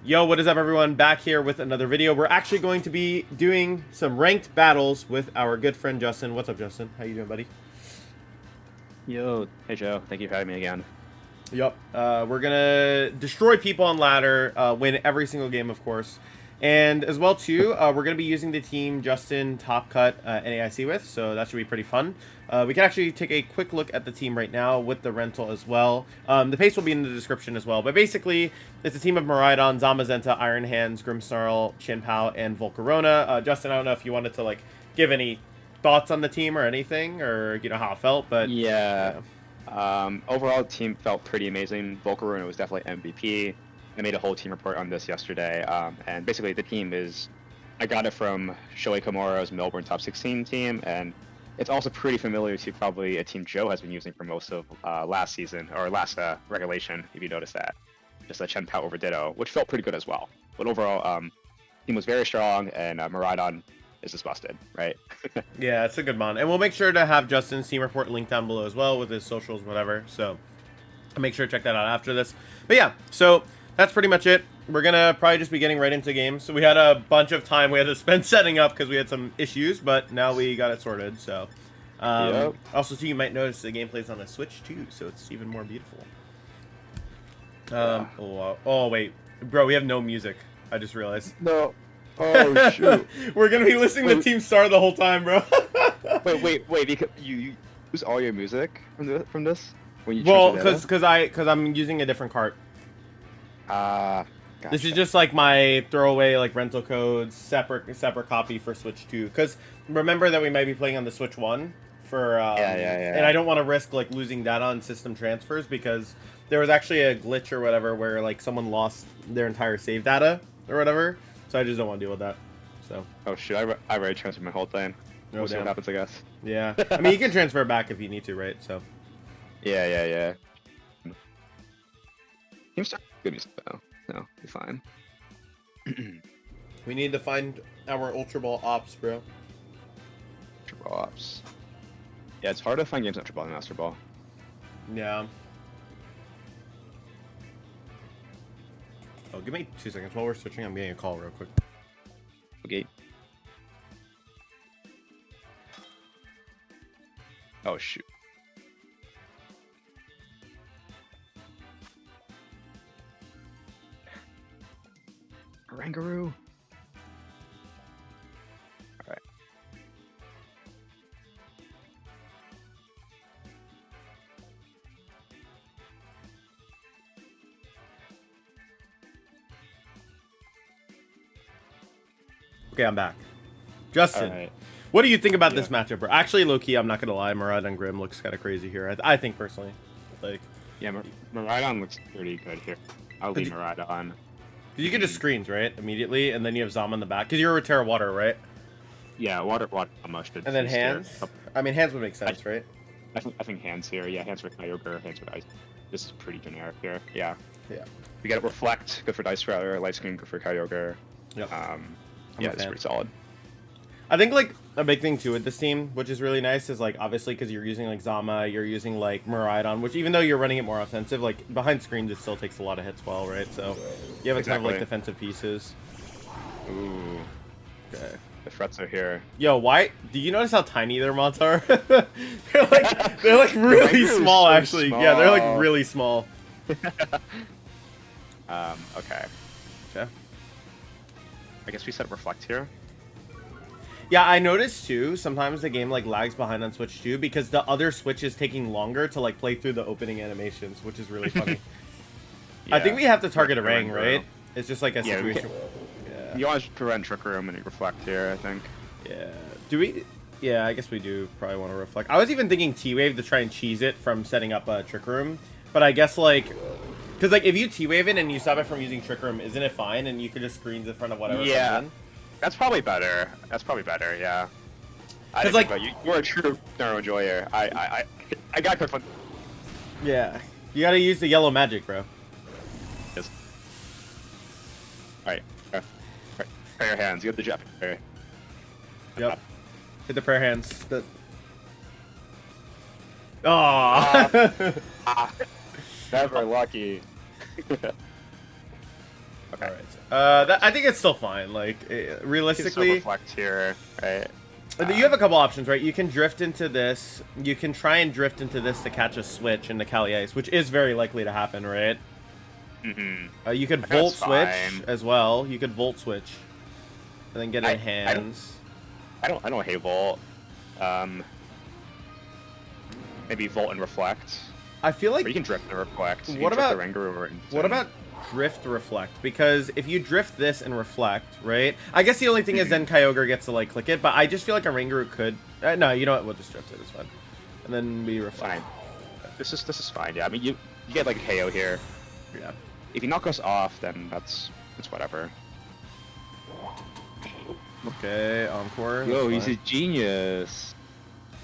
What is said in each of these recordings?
Yo, what is up, everyone? Back here with another video. We're actually going to be doing some ranked battles with our good friend Justin. What's up, Justin? How you doing, buddy? Yo, hey Joe, thank you for having me again. Yup. We're gonna destroy people on ladder, win every single game, of course. And as well, too, we're going to be using the team Justin Top Cut NAIC with, so that should be pretty fun. We can actually take a quick look at the team right now with the rental as well. The pace will be in the description as well, but basically, it's a team of Miraidon, Zamazenta, Iron Hands, Grimmsnarl, Chinpow, and Volcarona. Justin, I don't know if you wanted to, like, give any thoughts on the team or anything, or, you know, how it felt, but... Yeah. Overall, the team felt pretty amazing. Volcarona was definitely MVP. I made a whole team report on this yesterday, and basically the team is, I got it from Shohei Komura's Melbourne Top 16 team, and it's also pretty familiar to probably a team Joe has been using for most of last season, or last regulation, if you notice that. Just a Chenpao over Ditto, which felt pretty good as well. But overall, team was very strong, and Miraidon is just busted, right? Yeah, it's a good mon. And we'll make sure to have Justin's team report linked down below as well with his socials, whatever. So make sure to check that out after this. But yeah, so... that's pretty much it. We're going to probably just be getting right into games. So we had a bunch of time we had to spend setting up because we had some issues, but now we got it sorted. So, Yep. Also, too, you might notice the gameplay's on a Switch, too, so it's even more beautiful. Yeah. Oh, wait. Bro, we have no music. I just realized. No. Oh, shoot. We're going to be listening to Team Star the whole time, bro. wait. Because you use all your music from this? When you Well, because I'm using a different cart. Gotcha. This is just like my throwaway like rental codes, separate copy for Switch 2. Because remember that we might be playing on the Switch 1 for yeah. And I don't want to risk like losing data on system transfers because there was actually a glitch or whatever where like someone lost their entire save data or whatever. So I just don't want to deal with that. So. Oh shoot! I already transferred my whole thing. We'll see what happens, I guess. Yeah. I mean, you can transfer it back if you need to, right? So. Yeah. Seems good music though. No, be fine. We need to find our Ultra Ball ops, bro. Ultra Ball ops. Yeah, it's hard to find games Ultra Ball and Master Ball. Yeah. Oh, give me 2 seconds while we're switching. I'm getting a call real quick. Okay. Oh shoot. Rangaroo. Alright. Okay, I'm back. Justin, what do you think about this matchup, bro? Actually, low-key, I'm not going to lie. Miraidon Grimm looks kind of crazy here. I think, personally. Like, yeah, Miraidon looks pretty good here. I'll leave Miraidon. You can just screens, right? Immediately, and then you have Zama in the back. Because you're a Terra Water, right? Yeah, water almost. And then hands? I mean, hands would make sense, right? I think hands here. Yeah, hands for Kyogre, hands for Ice. This is pretty generic here. Yeah. Yeah. We got Reflect, good for Dice Router, Light Screen, good for Kyogre. Yep. Yeah, it's pretty solid. I think, like, a big thing, too, with this team, which is really nice, is, like, obviously, because you're using, like, Zama, you're using, like, Miraidon, which, even though you're running it more offensive, like, behind screens, it still takes a lot of hits well, right? So, you have a ton of, like, defensive pieces. Ooh. Okay. The threats are here. Yo, why? Do you notice how tiny their mods are? they're like really small, actually. Small. Yeah, they're, like, really small. Okay. Okay. I guess we set Reflect here. Yeah, I noticed too, sometimes the game like lags behind on Switch too, because the other Switch is taking longer to like play through the opening animations, which is really funny. Yeah. I think we have to target a ring, right? It's just like a situation. Yeah. You want to prevent Trick Room and Reflect here, I think. Yeah. Do we? Yeah, I guess we do probably want to Reflect. I was even thinking T-Wave to try and cheese it from setting up a Trick Room, but I guess like... because like if you T-Wave it and you stop it from using Trick Room, isn't it fine? And you could just screens in front of whatever comes in? That's probably better. Yeah. Because like you're a true Neuro enjoyer. I got quick fun. Yeah. You gotta use the yellow magic, bro. Yes. Alright. Prayer hands. You have the jet. Yep. Hit the prayer hands. Oh. Never lucky. Okay. All right. I think it's still fine. Like realistically, reflect here, right? you have a couple options, right? You can drift into this. You can try and drift into this to catch a switch into Cali Ice, which is very likely to happen, right? Mm-hmm. You could Volt Switch as well. You could Volt Switch, and then get in hands. I don't hate Volt. Maybe Volt and Reflect. I feel like or you can drift and reflect. What about what about drift reflect? Because if you drift this and reflect, right? I guess the only thing is then Kyogre gets to like click it, but I just feel like a Ringaroo could. No, you know what? We'll just drift it. It's fine. And then we reflect. Fine. This is fine. Yeah, I mean you get like a KO here. Yeah. If you knock us off, then that's whatever. Okay, Encore. Yo, he's a genius.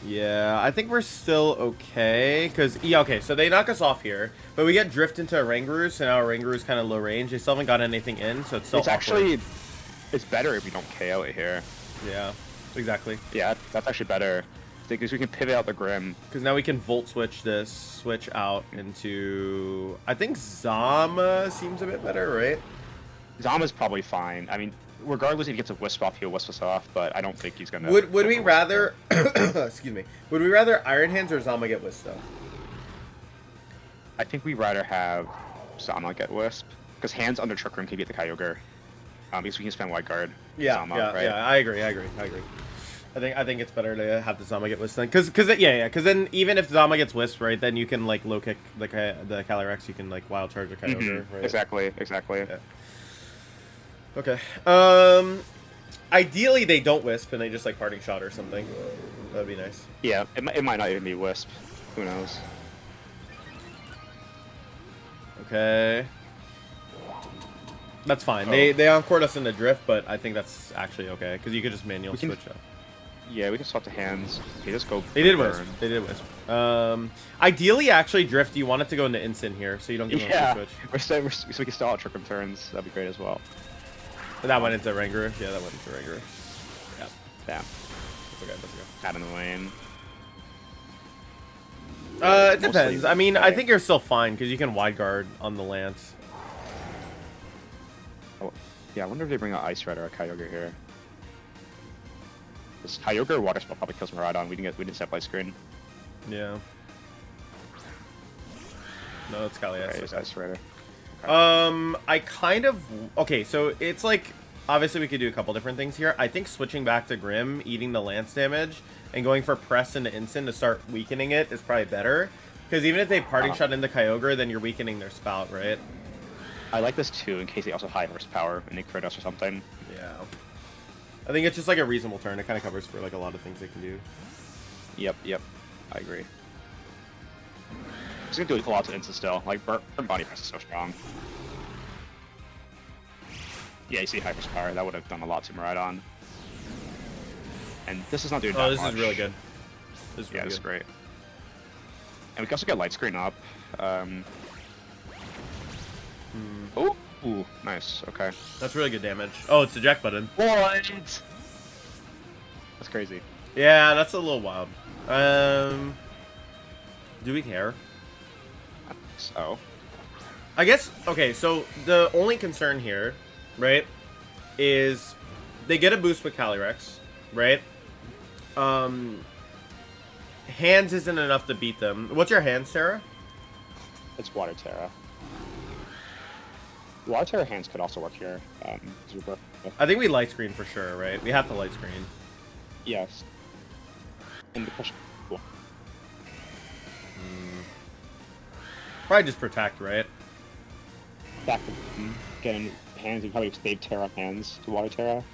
Yeah, I think we're still okay, because, yeah, okay, so they knock us off here, but we get drift into a Rangaroo, so now our Rangaroo's kind of low range. They still haven't got anything in, so it's still awkward. It's better if we don't KO it here. Yeah, exactly. Yeah, that's actually better, because we can pivot out the Grim. Because now we can Volt Switch this, switch out into, I think Zama seems a bit better, right? Zama's probably fine. I mean, regardless if he gets a Wisp off, he'll Wisp us off, but I don't think he's gonna... Would we rather... excuse me. Would we rather Iron Hands or Zama get Wisp, though? I think we'd rather have Zama get Wisp, because Hands under Trick Room can get the Kyogre. Because we can spend Wide Guard. Yeah, Zama, yeah, right? yeah, I agree. I think it's better to have the Zama get Wisp then, because then even if Zama gets Wisp, right, then you can like low kick the Calyrex, you can like wild charge a Kyogre, right? Exactly. Yeah. Okay. Ideally they don't Wisp and they just like Parting Shot or something. That'd be nice. Yeah, it might not even be Wisp. Who knows? Okay. That's fine. They encored us in the drift, but I think that's actually okay because you could just manual switch up. Yeah, we can swap to Hands. Okay, just go. They did Wisp. They did Wisp. Ideally, actually, drift. You want it to go into instant here, so you don't get a switch. So we can still out Trick Room turns. That'd be great as well. But that went into Rangaroo. Yeah, that went into Rangaroo. Yeah. Damn. That's okay. That's okay. Out in the lane. It depends. I mean, I think you're still fine because you can Wide Guard on the Lance. Oh, yeah, I wonder if they bring out Ice Red or a Kyogre here. This Kyogre or Water Spell probably kills Miraidon. We didn't set Light Screen. Yeah. No, it's Cali Ice. Right, it's Ice Red. I kind of... Okay, so it's like... Obviously, we could do a couple different things here. I think switching back to Grim, eating the Lance damage, and going for Press into Instant to start weakening it is probably better. Because even if they Parting Shot into Kyogre, then you're weakening their Spout, right? I like this too, in case they also high horsepower and they crit us or something. Yeah. I think it's just like a reasonable turn. It kind of covers for like a lot of things they can do. Yep. I agree. It's gonna do a lot to Instant still. Like, Burn Body Press is so strong. Yeah, you see Hyper Power. That would have done a lot to Miraidon. And this is not doing that much. Oh, this is really good. This is really this good. is great. And we can also get Light Screen up. Ooh, nice. Okay. That's really good damage. Oh, it's the eject button. What? That's crazy. Yeah, that's a little wild. Do we care? I think so. I guess, okay, so the only concern here, right, is they get a boost with Calyrex, right? Hands isn't enough to beat them. What's your Hands, Sarah? It's Water Terra. Water Terra Hands could also work here. I think we Light Screen for sure, right? We have to Light Screen. Yes. And the question. Cool. Probably just Protect, right? Back to getting Hands, you probably save Terra Hands to Water Terra.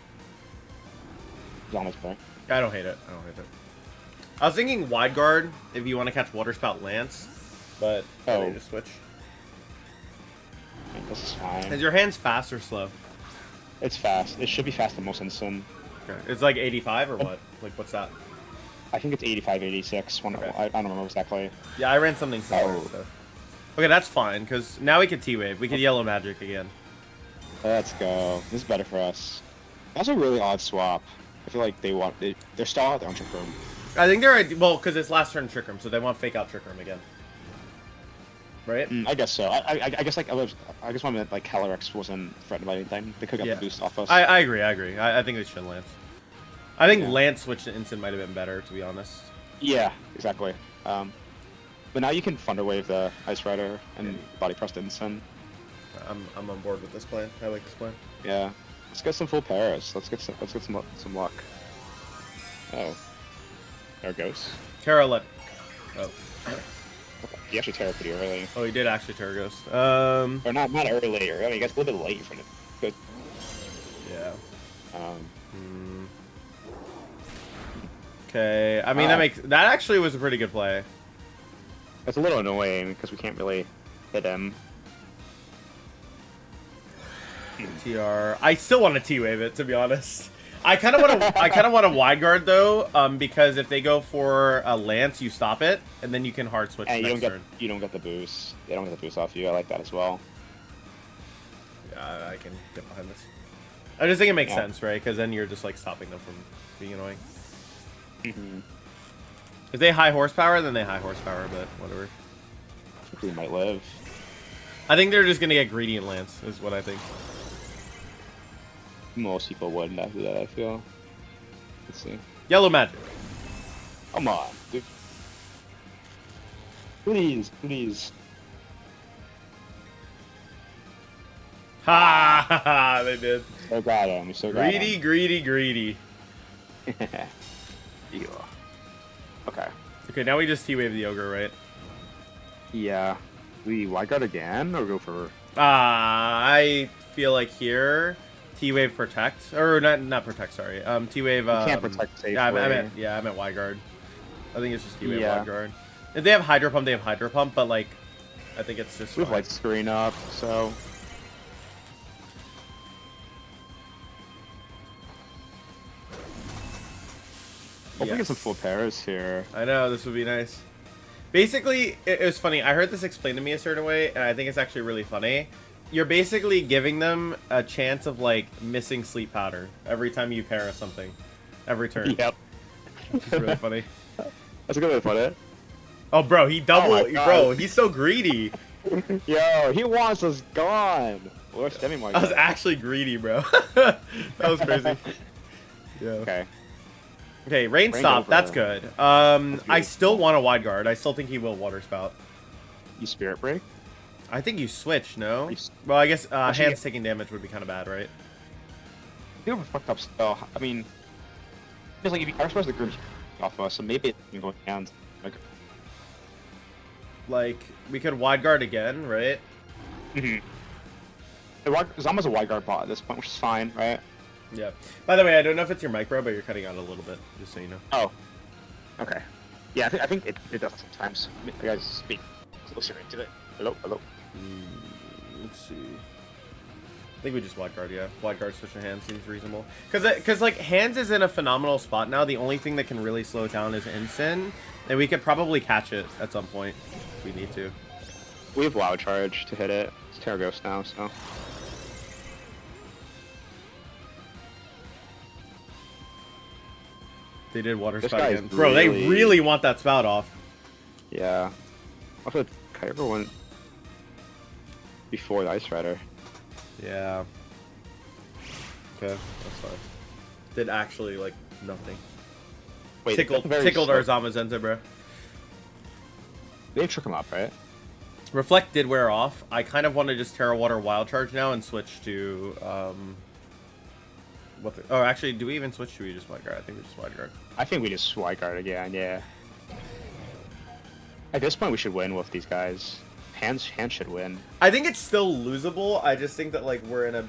Zama's play. I don't hate it. I was thinking Wide Guard if you want to catch Water Spout Lance, but they just switch. This is fine. Is your Hands fast or slow? It's fast. It should be fast the most instant. Okay. It's like 85 or what? Like, what's that? I think it's 85, 86. Okay. I don't remember exactly. Yeah, I ran something similar. So. Okay, that's fine, because now we could T-Wave. We could Yellow Magic again. Let's go. This is better for us. That's a really odd swap. I feel like they're still out there on Trick Room. I think they're... Well, because it's last turn Trick Room, so they want Fake Out Trick Room again. right? I guess so. I guess like I guess one minute like Calyrex wasn't threatened by anything. They could get Yeah. the boost off us. I agree. I think they should Lance. I think Yeah. Lance switch to Instant might have been better, to be honest. Yeah, exactly. But now you can Thunder Wave the Ice Rider and Body Press the Instant. I'm on board with this plan. I like this plan. Yeah. Let's get some full pairs. Let's get some luck. Oh. There goes. Terra let. Oh. Okay. He actually Terra pretty early. Oh, he did actually Terra Ghost. Or not early. I mean, he gets a little bit late for it. Good. Yeah. Um. Okay. I mean, that actually was a pretty good play. It's a little annoying because we can't really hit him. TR. I still want to T-wave it, to be honest. I kind of want to. I kind of want to wide guard though, because if they go for a Lance, you stop it, and then you can hard switch And next turn. you don't get the boost. They don't get the boost off you. I like that as well. Yeah, I can get behind this. I just think it makes sense, right? Because then you're just like stopping them from being annoying. If they high horsepower, then they high horsepower, but whatever. We might live. I think they're just gonna get greedy and Lance, is what I think. Most people wouldn't after that, I feel. Let's see. Yellow magic. Come on, dude. Please, please. Ha ha ha! They did. So got him. So got Greedy, him. greedy, greedy. Ew. Okay. Okay, now we just T-wave the ogre, right? Yeah. We wide guard again or go for? I feel like here, T-wave protect or not protect. Sorry, T-wave. You can't protect safely. Yeah, I meant wide guard. I think it's just T-wave Yeah. wide guard. If they have hydro pump, they have hydro pump, but like, I think it's just. We have light screen up, so. Hope we get some full pairs here. I know, this would be nice. Basically, it was funny. I heard this explained to me a certain way, and I think it's actually really funny. You're basically giving them a chance of, like, missing sleep powder every time you pair something. Every turn. Yep. It's really funny. That's a good way to put it. Oh, bro, he double... Oh my God. bro, he's so greedy. Yo, he wants us gone. Or Stemmy I was actually greedy, bro. That was crazy. Yeah. Okay. Okay, rain stop. over. That's good. I still want a wide guard. I still think he will water spout. You Spirit Break? I think you switch, no? You Well, I guess Actually, hands taking damage would be kind of bad, right? You have a fucked up spell. I mean, it's like if you are supposed to group off of us, so maybe it can go down. Like, we could wide guard again, right? Zama's a wide guard bot at this point, which is fine, right? Yeah. By the way, I don't know if it's your micro, but you're cutting out a little bit, just so you know. Oh. Okay. Yeah, I think it does sometimes. You guys speak closer into it. Hello, hello. Let's see. I think we just wide guard, yeah. Wide guard switch to hands seems reasonable. Because like, hands is in a phenomenal spot now. The only thing that can really slow it down is Instant, and we could probably catch it at some point if we need to. We have Wild Charge to hit it. It's Terra Ghost now, so. They did water This spout guy's again. Bro, they really- really want that spout off. Yeah. Also, Kyber went before the Ice Rider. Yeah. Okay, that's fine. Did actually, like, nothing. Wait, Tickled that's very our slow. Zamazenta, bro. They trick him up, right? Reflect did wear off. I kind of want to just Terra Water Wild Charge now and switch to, oh, actually, do we even switch to we just wide guard? I think we just wide guard. I think we just wide guard again, yeah. At this point, we should win with these guys. Hands should win. I think it's still losable. I just think that, like, we're in a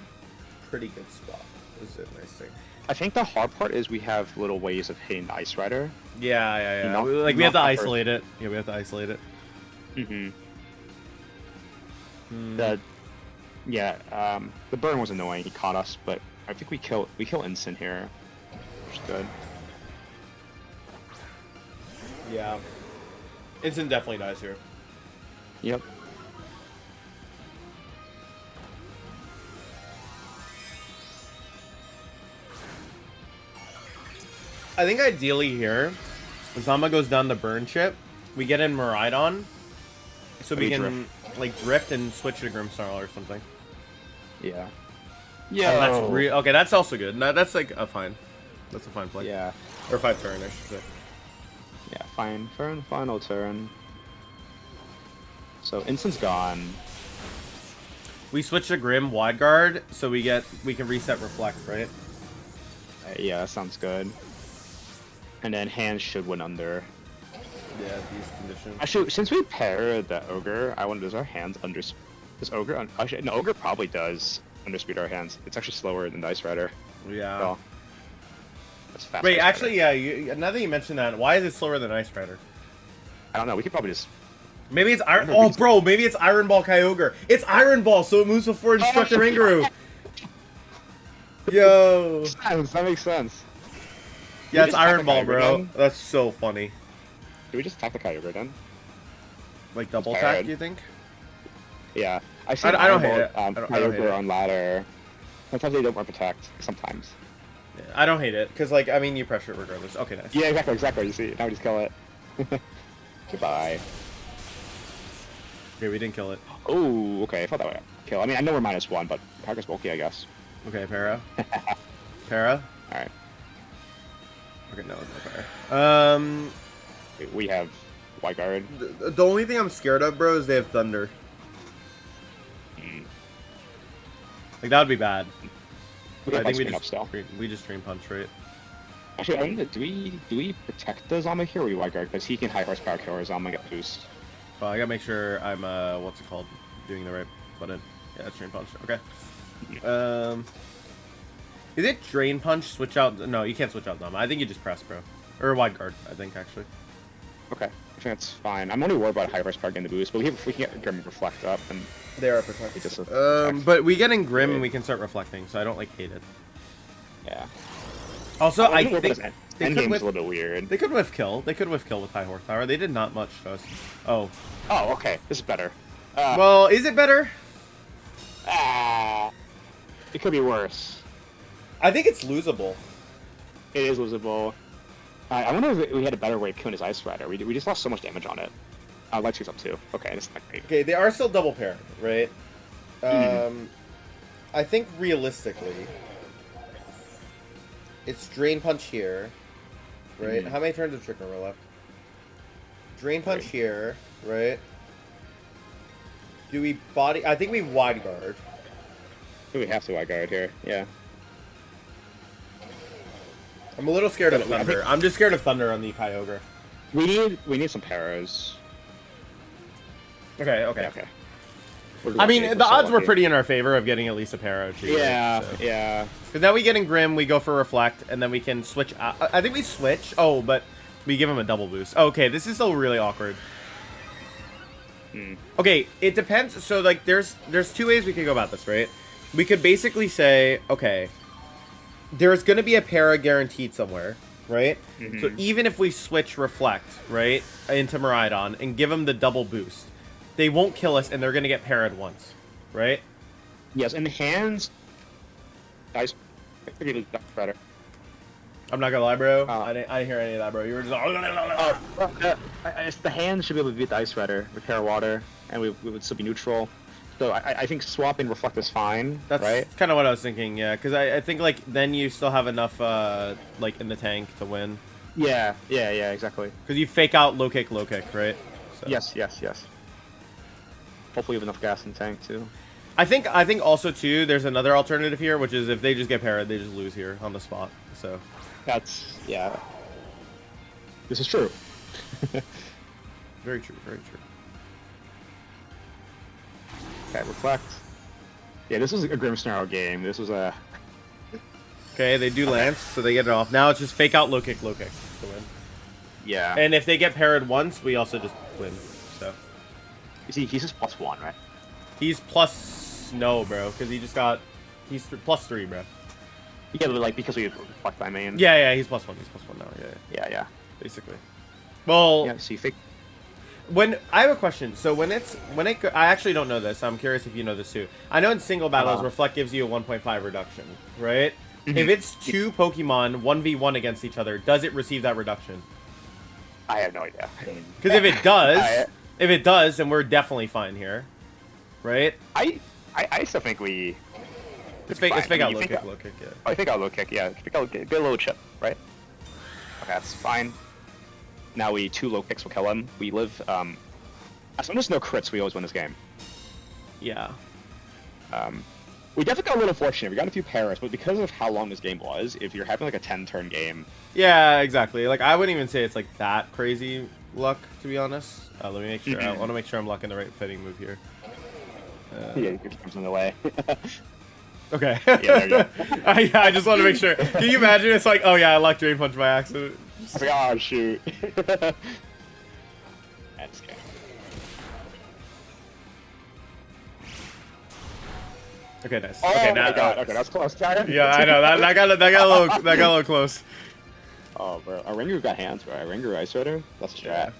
pretty good spot. Is a nice thing. I think the hard part is we have little ways of hitting the Ice Rider. Yeah. You know- Like, we you have to know, isolate it. Yeah, we have to isolate it. Mm-hmm. Hmm. The burn was annoying. He caught us, but I think we kill Instant here, which is good. Yeah. Instant definitely dies here. Yep. I think ideally here, Zama goes down the burn chip. We get in Miraidon, so we can. like drift and switch to Grimmsnarl or something. Yeah. Oh, Yeah. that's okay. That's also good. No, that's like a fine. That's a fine play. Yeah. Or 5 turn, I should say. Yeah. Fine. Final turn. So instant's gone. We switch to Grim wide guard, so we can reset reflect, right? Yeah, that sounds good. And then hands should win under. Yeah, these conditions. Actually, since we pair the ogre, I wonder, does our hands under? Does ogre? Actually, no, ogre probably does underspeed our hands. It's actually slower than Dice Rider. Yeah. Well, that's fast. Wait, actually, yeah. Now that you mentioned that, why is it slower than Ice Rider? I don't know. We could probably just. Maybe it's Iron. Oh, bro, maybe it's Iron Ball Kyogre. It's Iron Ball, so it moves before Destructive Ringaroo. Yo. That makes sense. Yeah, it's Iron Ball, bro. That's so funny. Do we just attack the Kyogre then? Like double attack, you think? Yeah. I don't hate it. I don't hate Kyogre it. on ladder. Sometimes they don't want protect. Sometimes. Yeah, I don't hate it, because, like, I mean, you pressure it regardless. Okay, nice. Yeah, exactly. You see, now we just kill it. Goodbye. Okay, we didn't kill it. Oh, okay. I thought that would kill. I mean, I know we're -1, but Kyogre's bulky, I guess. Okay, Para. Para? Alright. Okay, no, it's no Para. We have White Guard. The only thing I'm scared of, bro, is they have Thunder. Like, that would be bad. I think we just Dream Punch, right? Actually, I wonder, do we protect the Zama here or we White Guard? Because he can high horsepower kill our Zama and get boost. Well, I gotta make sure I'm, what's it called? Doing the right button. Yeah, it's Drain Punch. Okay. Is it Drain Punch, switch out? No, you can't switch out Zama. I think you just press, bro. Or Wide Guard, I think, actually. Okay. I think that's fine. I'm only worried about high horsepower getting the boost, but if we can get Grim Reflect up, and they are protected. But we get in Grim and we can start reflecting, so I don't, like, hate it. Yeah. Also, I think... Endgame's a little bit weird. They could whiff kill. They could whiff kill with high horsepower. They did not much to us. Oh. Oh, okay. This is better. Well, is it better? It could be worse. I think it's losable. It is losable. I wonder if we had a better way of killing his Ice Rider. We just lost so much damage on it. Light Speed's up too. Okay, that's not great. Okay, they are still double paired, right? I think realistically, it's Drain Punch here, right? How many turns of Trick Room are left? Drain Punch here, right? Do we body? I think we Wide Guard. I think we have to Wide Guard here. Yeah. I'm a little scared of Thunder. I'm just scared of Thunder on the Kyogre. We need some paras. Okay. Okay. I mean, the odds were pretty in our favor of getting at least a para. Too, yeah, right? So. yeah. Because now we get in Grim, we go for Reflect, and then we can switch out. I think we switch. Oh, but we give him a double boost. Okay, this is still really awkward. Okay, it depends. So, like, there's 2 ways we could go about this, right? We could basically say, okay, there's going to be a para guaranteed somewhere, right? So even if we switch Reflect, right, into Miraidon and give him the double boost, they won't kill us, and they're going to get parried once, right? Yes, and the hands... Guys, better. I'm not going to lie, bro. I didn't hear any of that, bro. You were just... The hands should be able to beat the Ice Rider, repair water, and we would still be neutral. So I think swapping Reflect is fine, That's right? kind of what I was thinking, yeah. Because I think, like, then you still have enough, like, in the tank to win. Yeah, exactly. Because you fake out low kick, right? So. Yes. Hopefully we have enough gas in the tank, too. I think also, too, there's another alternative here, which is if they just get parried, they just lose here on the spot, so... Yeah. This is true. Very true, very true. Okay, Reflect. Yeah, this was a Grimmsnarl game. This was a... Okay, they do Lance, so they get it off. Now it's just fake out low kick to win. Yeah. And if they get parried once, we also just win, so... You see, he's just +1, right? He's plus... No, bro, because he just got... He's +3, bro. Yeah, but like, because we Reflect, I mean... Yeah, he's +1. He's +1 now, Yeah. Basically. Well... Yeah, so you fake... I have a question. So I actually don't know this. I'm curious if you know this too. I know in single battles, Reflect gives you a 1.5 reduction, right? If it's 2 Pokemon 1v1 against each other, does it receive that reduction? I have no idea. Because if it does, then we're definitely fine here. right? I still think we. Let's fake out low fake kick, yeah. Oh, I think out low kick, yeah. Fake out, get a little chip, right? Okay, that's fine. Now 2 low kicks will kill him. We live, as long as there's no crits, we always win this game. Yeah. We definitely got a little fortunate. We got a few pairs, but because of how long this game was, if you're having like a 10-turn game. Yeah, exactly. Like, I wouldn't even say it's like that crazy luck, to be honest. Let me make sure. I want to make sure I'm locking the right fitting move here. Yeah, your comes in the way. Okay. Yeah, there you go. I just want to make sure. Can you imagine? It's like, oh yeah, I locked Drain Punch by accident. I was like, oh shoot. That's good. Okay, nice. Oh okay, my god. Okay, that's close. Yeah, I know that got a little close. Oh, bro, a Ringu got hands, bro. A Ringu Ice Rider. That's a strat. Yeah.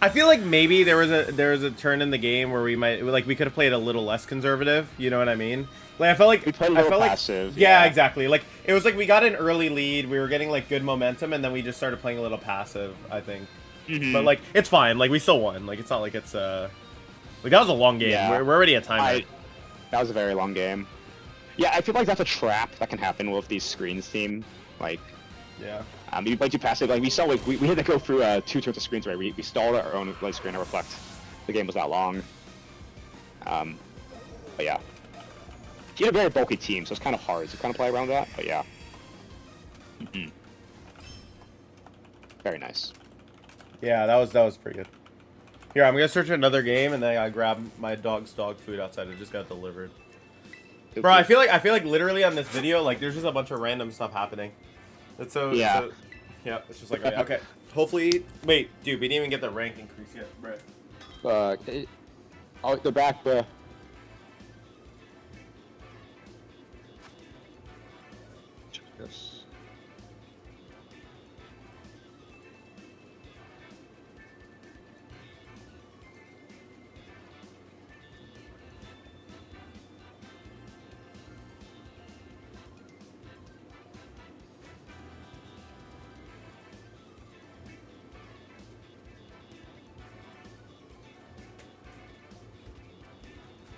I feel like maybe there was a turn in the game where we could have played a little less conservative. You know what I mean? Like I felt like we played a little passive. Yeah, exactly. Like it was like we got an early lead, we were getting like good momentum, and then we just started playing a little passive. I think, but like it's fine. Like we still won. Like it's not like it's like that was a long game. Yeah. We're already at time. That was a very long game. Yeah, I feel like that's a trap that can happen with these screens team. Like, yeah. You play too passive. Like we saw, like we had to go through 2 turns of screens where we stalled our own light screen to reflect. The game was that long. But yeah, he had a very bulky team, so it's kind of hard to kind of play around that. But yeah, very nice. Yeah, that was pretty good. Here, I'm gonna search another game, and then I grab my dog's dog food outside. It just got delivered. Bro, I feel like literally on this video, like there's just a bunch of random stuff happening. It's so yeah. Yeah, it's just like okay. Hopefully, wait, dude, we didn't even get the rank increase yet, bro. Oh, they're back, bro. Yes.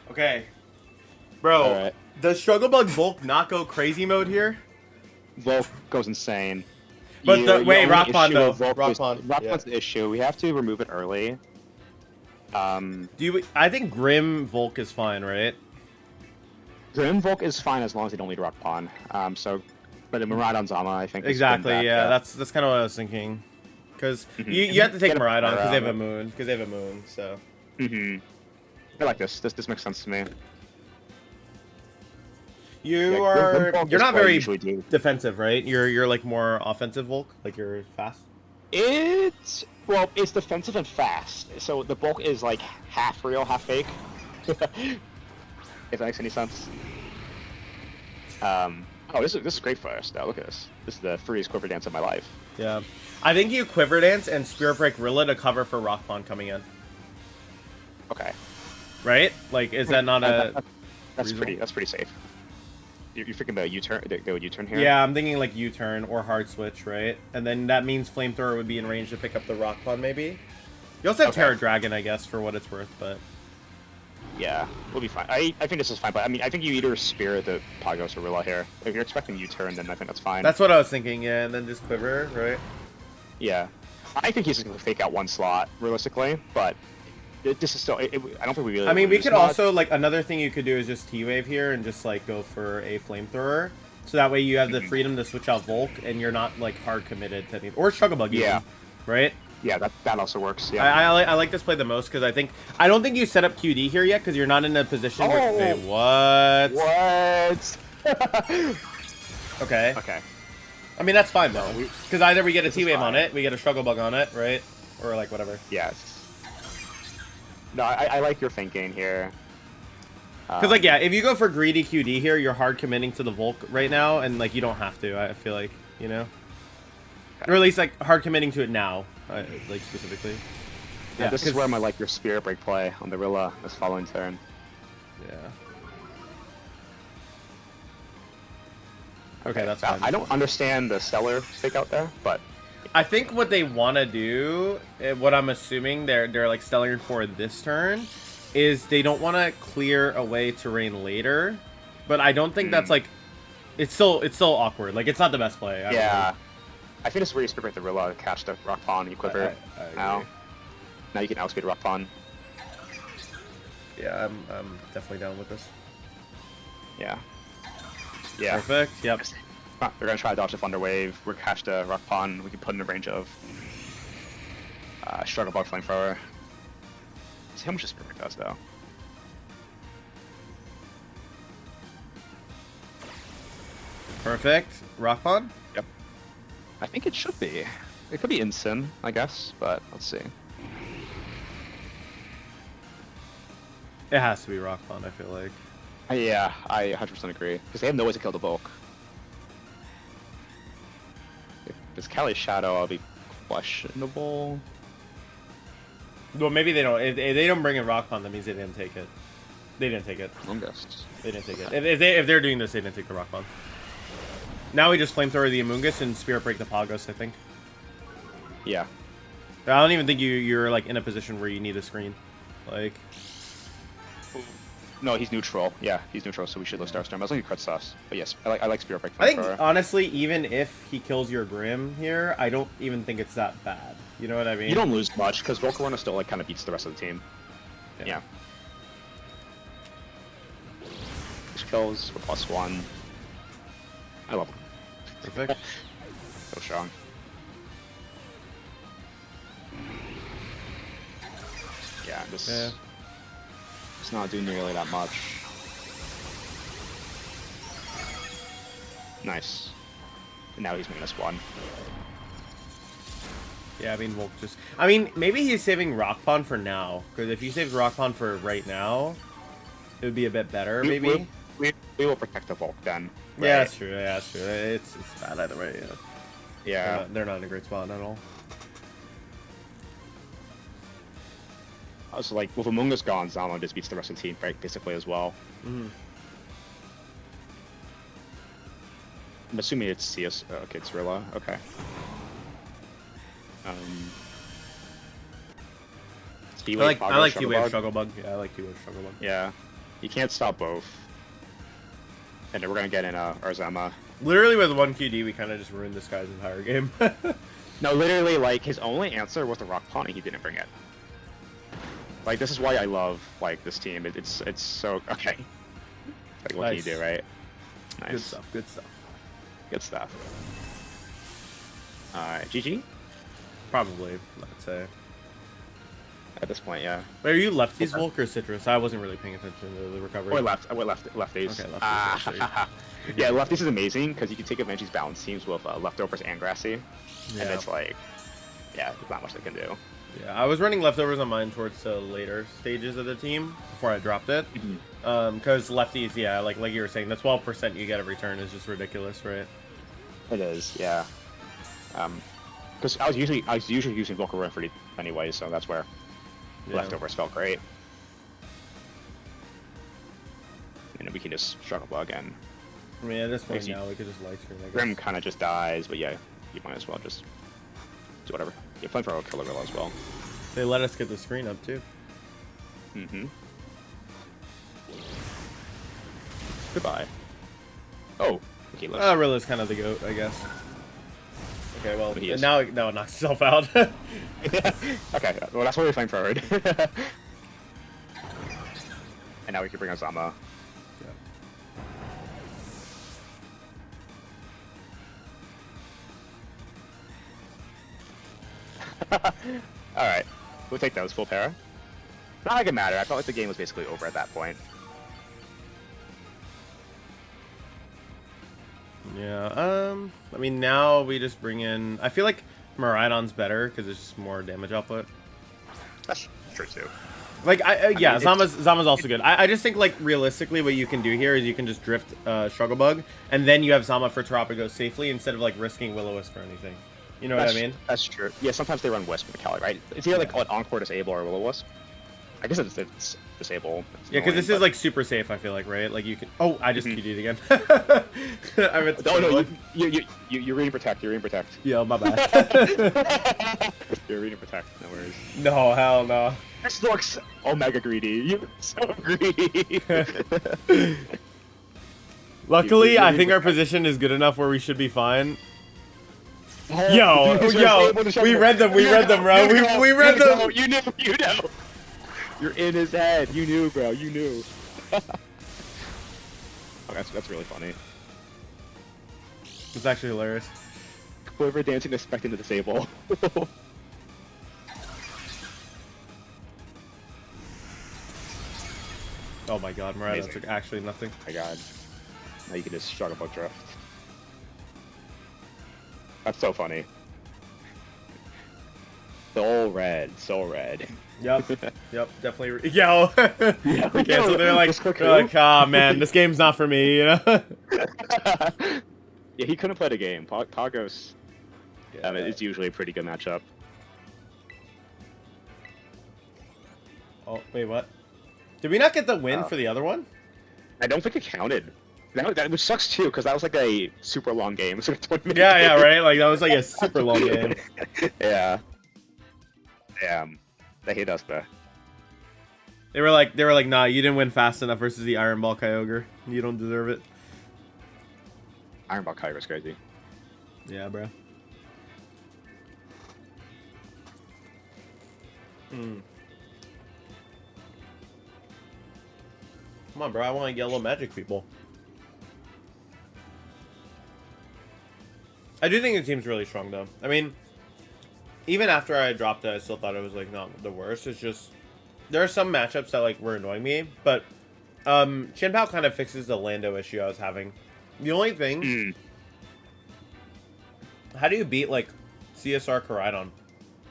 Okay, bro. Right. Does Struggle Bug Volk not go crazy mode here? Volk goes insane. But wait, Rock Pond though. Rock Pond's the issue. We have to remove it early. I think Grim Volk is fine, right? Grim Volk is fine as long as they don't lead Rock Pond. But the Miraidon Zama, I think. Exactly. Yeah, that's kind of what I was thinking. Because you have to take Miraidon because they have a moon. Because they have a moon. So. I like this. This makes sense to me. You're not very defensive, right? You're like more offensive Volk, like you're fast. It's defensive and fast. So the bulk is like half real, half fake. If that makes any sense. Oh, this is great for us. Now look at this. This is the freest quiver dance of my life. Yeah, I think you Quiver Dance and Spirit Break Rilla to cover for Rock Pond coming in. Okay. Right? Like, is that not a? That's pretty safe. You're thinking about U-turn, the U-turn here? Yeah, I'm thinking like U-turn or hard switch, right? And then that means Flamethrower would be in range to pick up the Rock Pond, maybe. You also have Terror Dragon, I guess, for what it's worth, but. Yeah, we'll be fine. I think this is fine, but I mean, I think you either Spirit the Pagos or Rilla here. If you're expecting U-turn, then I think that's fine. That's what I was thinking, yeah, and then just Quiver, right? Yeah. I think he's just going to fake out one slot, realistically, but this is still, I don't think we really... I mean, we could also, like, another thing you could do is just T-Wave here and just, like, go for a Flamethrower. So that way you have the freedom to switch out Volk, and you're not, like, hard committed to anything. Or Struggle Bug, even, right? Yeah, that also works, yeah. I like this play the most, because I don't think you set up QD here yet, because you're not in a position where... Wait, what? What? Okay. Okay. I mean, that's fine, though. Because either we get a T-Wave on it, we get a Struggle Bug on it, right? Or, like, whatever. Yes. No, I like your thinking here. Because, like, yeah, if you go for greedy QD here, you're hard committing to the Volk right now, and, like, you don't have to, I feel like, you know? Okay. Or at least, like, hard committing to it now, like, specifically. Yeah, this is where I'm gonna like your Spirit Break play on the Rilla this following turn. Yeah. Okay, that's fine. I don't understand the Stellar fake out there, but... I think what they want to do, what I'm assuming they're like Stellar for this turn, is they don't want to clear away terrain later, but I don't think that's like, it's still awkward. Like it's not the best play. Yeah, I think it's where you speed break the Rilla, catch the Rock Pawn, you equip it. Now you can outspeed Rock Pawn. Yeah, I'm definitely down with this. Yeah. Yeah. Perfect. Yep. They're gonna try to dodge the Thunder Wave. We're catch the Rock Pawn. We can put in the range of Struggle Bug Flamethrower. See how much this Spirit Break does though. Perfect. Rock Pond? Yep. I think it should be. It could be Incin, I guess, but let's see. It has to be Rock Pond, I feel like. Yeah, I 100% agree. Because they have no way to kill the bulk. If it's Cali's Shadow, I'll be questionable. Well, maybe they don't. If they don't bring in Rock Pond, that means they didn't take it. They didn't take it. They didn't take it. If they're doing this, they didn't take the Rock Pond. Now we just Flamethrower the Amoonguss and Spirit Break the Pagos, I think. Yeah. I don't even think you're like in a position where you need a screen. Like. No, he's neutral. Yeah, he's neutral, so we should live Starstorm. As long as he crits us. But yes, I like Spirit Break. I think, honestly, even if he kills your Grim here, I don't even think it's that bad. You know what I mean? You don't lose much, because Volcarona still like kind of beats the rest of the team. Yeah. Just kills with +1. I love him. Perfect. So strong. Yeah, this... Yeah. It's not doing nearly that much. Nice. And now he's -1. Yeah, I mean, Volk just... I mean, maybe he's saving Rock Pond for now. Because if he saves Rock Pond for right now, it would be a bit better, maybe. We will protect the Volk then. Right? Yeah, that's true. Yeah, that's true. It's bad either way, yeah. Yeah. They're not in a great spot at all. I was like, with Among Us gone, Zama just beats the rest of the team, right, basically, as well. Mm-hmm. I'm assuming it's CS. Okay, it's Rilla. Okay. I like T-Wave Struggle Bug. Yeah, I like T-Wave Struggle Bug. Yeah. You can't stop both. And then we're gonna get in our Zama. Literally with 1 QD, we kind of just ruined this guy's entire game. No, literally, like, his only answer was the Rock Pawn, and he didn't bring it. Like, this is why I love, like, this team. It's so... Okay. Like, what can you do, right? Nice. Good stuff, good stuff. Good stuff. GG? Probably, I'd say. At this point, yeah. Wait, are you lefties, Volk, or Citrus? I wasn't really paying attention to the recovery. Or lefties. Okay, lefties. Yeah, lefties is amazing, because you can take advantage of balance teams with leftovers and Grassy. Yeah. And it's like... Yeah, there's not much they can do. Yeah, I was running leftovers on mine towards the later stages of the team before I dropped it. Because lefties, yeah, like you were saying, the 12% you get every turn is just ridiculous, right? It is, yeah. Because I was usually using Volcarona for anyway, so that's where leftovers felt great. And we can just Struggle Bug and... I mean, at this point now, we could just light screen, I guess. Grim kind of just dies, but yeah, you might as well just do whatever. Yeah, Flamethrower will kill the Rilla as well. They let us get the screen up, too. Goodbye. Oh, okay, Rilla's kind of the GOAT, I guess. Okay, well, He is. now it knocks itself out. Okay, well, that's why we Flamethrowered. And now we can bring our Zama. Alright, we'll take those, full para. Not like it mattered, I felt like the game was basically over at that point. Yeah, I mean, now we just bring in... I feel like Miraidon's better, because it's just more damage output. That's true, too. Like, yeah, Zama's also good. I just think, like, realistically, what you can do here is you can just drift Struggle Bug, and then you have Zama for Terrapago safely, instead of, like, risking Will-O-Wisp or anything. You know what I mean? That's true. Yeah, sometimes they run Wisp with the Cali, right? It's either like Encore Disable or Will-O-Wisp. I guess it's Disable. Yeah, because this is like super safe, I feel like, right? Like you can... Oh, I just QD'd again. I meant to no, you reading Protect, you're reading Protect. Yeah, my bad. You're reading Protect, no worries. No, hell no. This looks Omega greedy. You're so greedy. Luckily, I think our position is good enough where we should be fine. Yo, we read them, bro. We read them. You know. You're in his head. You knew, bro. You knew. Oh, that's really funny. It's actually hilarious. Quiver dancing expecting to disable. Oh my god, Miraidon took actually nothing. Oh my god. Now you can just shrug about drift. That's so funny. So red. Yep, definitely. Yo, okay, so they're like, ah, man, this game's not for me, you know? Yeah, he couldn't play the game. Pagos is usually a pretty good matchup. Oh, wait, what? Did we not get the win for the other one? I don't think it counted. Which sucks too, because that was like a super long game. So 20 minutes. Yeah, right? Like, that was like a super long game. Yeah. Damn. They hate us, though. They were like, nah, you didn't win fast enough versus the Iron Ball Kyogre. You don't deserve it. Iron Ball Kyogre's crazy. Yeah, bro. Come on, bro. I want yellow magic people. I do think the team's really strong, though. I mean, even after I dropped it, I still thought it was, like, not the worst. It's just, there are some matchups that, like, were annoying me, but Chinpao kind of fixes the Lando issue I was having. The only thing, how do you beat, like, CSR Koraidon?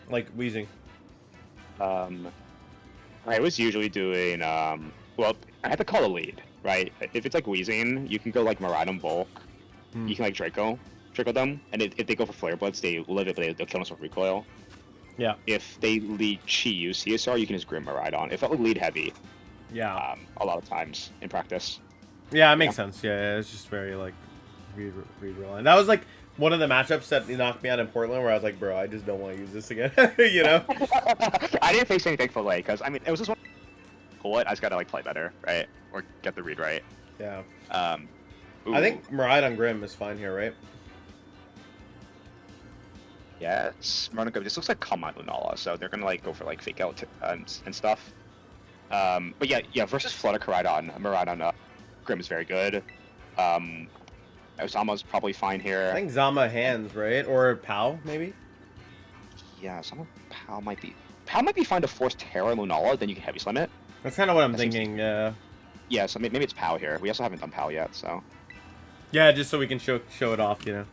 Like, Weezing. I was usually doing, well, I had to call a lead, right? If it's, like, Weezing, you can go, like, Miraidon Bulk. You can, like, Draco them, and if they go for Flare Blitz, they live it, but they'll kill us with recoil. Yeah. If they lead Chi-Yu CSR, you can just Grim Miraidon. If it would lead heavy, yeah, a lot of times in practice. Yeah, it makes sense. Yeah, it's just very, like, read reliant. That was, like, one of the matchups that knocked me out in Portland where I was like, bro, I just don't want to use this again, you know? I didn't face anything for late, because, I mean, it was just one pull it, I just gotta, like, play better, right? Or get the read right. Yeah. I think Miraidon Grim is fine here, right? Yes, Miraidon. This looks like Calm Mind Lunala, so they're gonna like go for like fake out and stuff. But yeah, versus Flutter Miraidon Grim is very good. Osama's probably fine here. I think Zama hands, right? Or Pal, maybe? Yeah, Pal might be fine to force Terra Lunala, then you can heavy slim it. That's kind of what I'm thinking, yeah. Yeah, so maybe it's Pal here. We also haven't done Pal yet, so. Yeah, just so we can show it off, you know.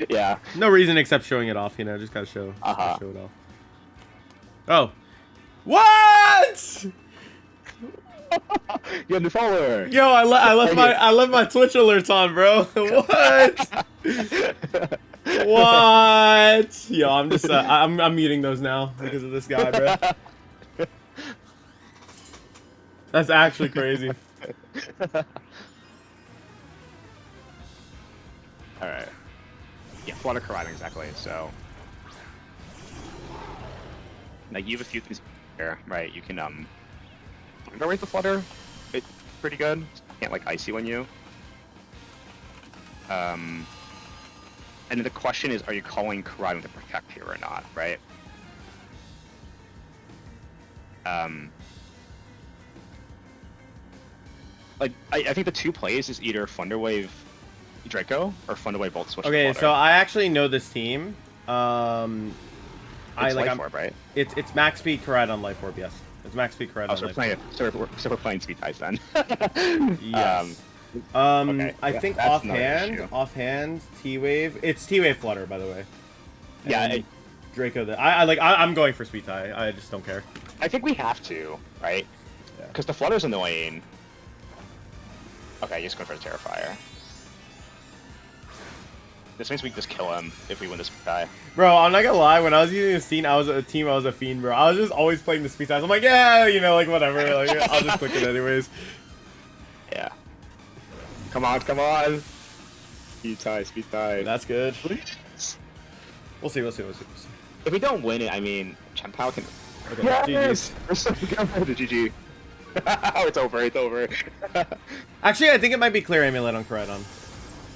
Yeah. No reason except showing it off, you know. Just gotta show it off. Oh. What? Yo, new follower. Yo, I left my Twitch alerts on, bro. What? What? Yo, I'm just I'm muting those now because of this guy, bro. That's actually crazy. Alright. Yeah, Flutter Koraidon, exactly, so. Now you have a few things here, right? You can, go raise the Flutter. It's pretty good. Can't, like, Icy on you. And then the question is, are you calling Koraidon to protect here or not, right? Like, I think the two plays is either Thunderwave Draco or Thunderwave Volt Switch. Okay, so I actually know this team. It's Life Orb, right? It's max speed Koraidon Life Orb, yes. It's max speed Koraidon. So we're playing speed ties then. Yes. Okay. I think offhand, T-Wave. It's T-Wave Flutter, by the way. Yeah. Draco. I'm going for speed tie. I just don't care. I think we have to, right? Because the Flutter's annoying. Okay, just go for a Terrifier. This means we can just kill him if we win this guy. Bro, I'm not gonna lie, when I was using this team, I was a fiend, bro. I was just always playing the speed ties. I'm like, yeah, you know, like whatever. Like, I'll just click it anyways. Yeah. Come on, come on. Speed tie, speed tie. That's good. We'll see. If we don't win it, I mean, Chen-Pao can. Okay, Yes! We're so good. GG. Oh, it's over. It's over. Actually, I think it might be clear amulet on Miraidon.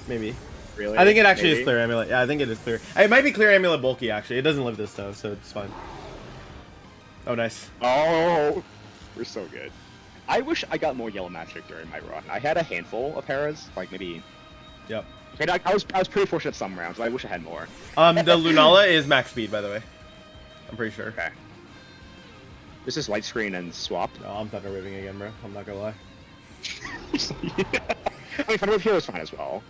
Maybe. Really? I think it actually Maybe? is clear amulet. Yeah, I think it is clear. It might be clear amulet bulky, actually. It doesn't live this, though, so it's fine. Oh, nice. Oh, we're so good. I wish I got more yellow magic during my run. I had a handful of paras, like maybe. Yep. Okay, I was pretty fortunate some rounds, but I wish I had more. The Lunala is max speed, by the way. I'm pretty sure. Okay. This is light screen and swap. No, I'm thunder waving again, bro. I'm not gonna lie. I mean, Thunder Wave Hero is fine as well.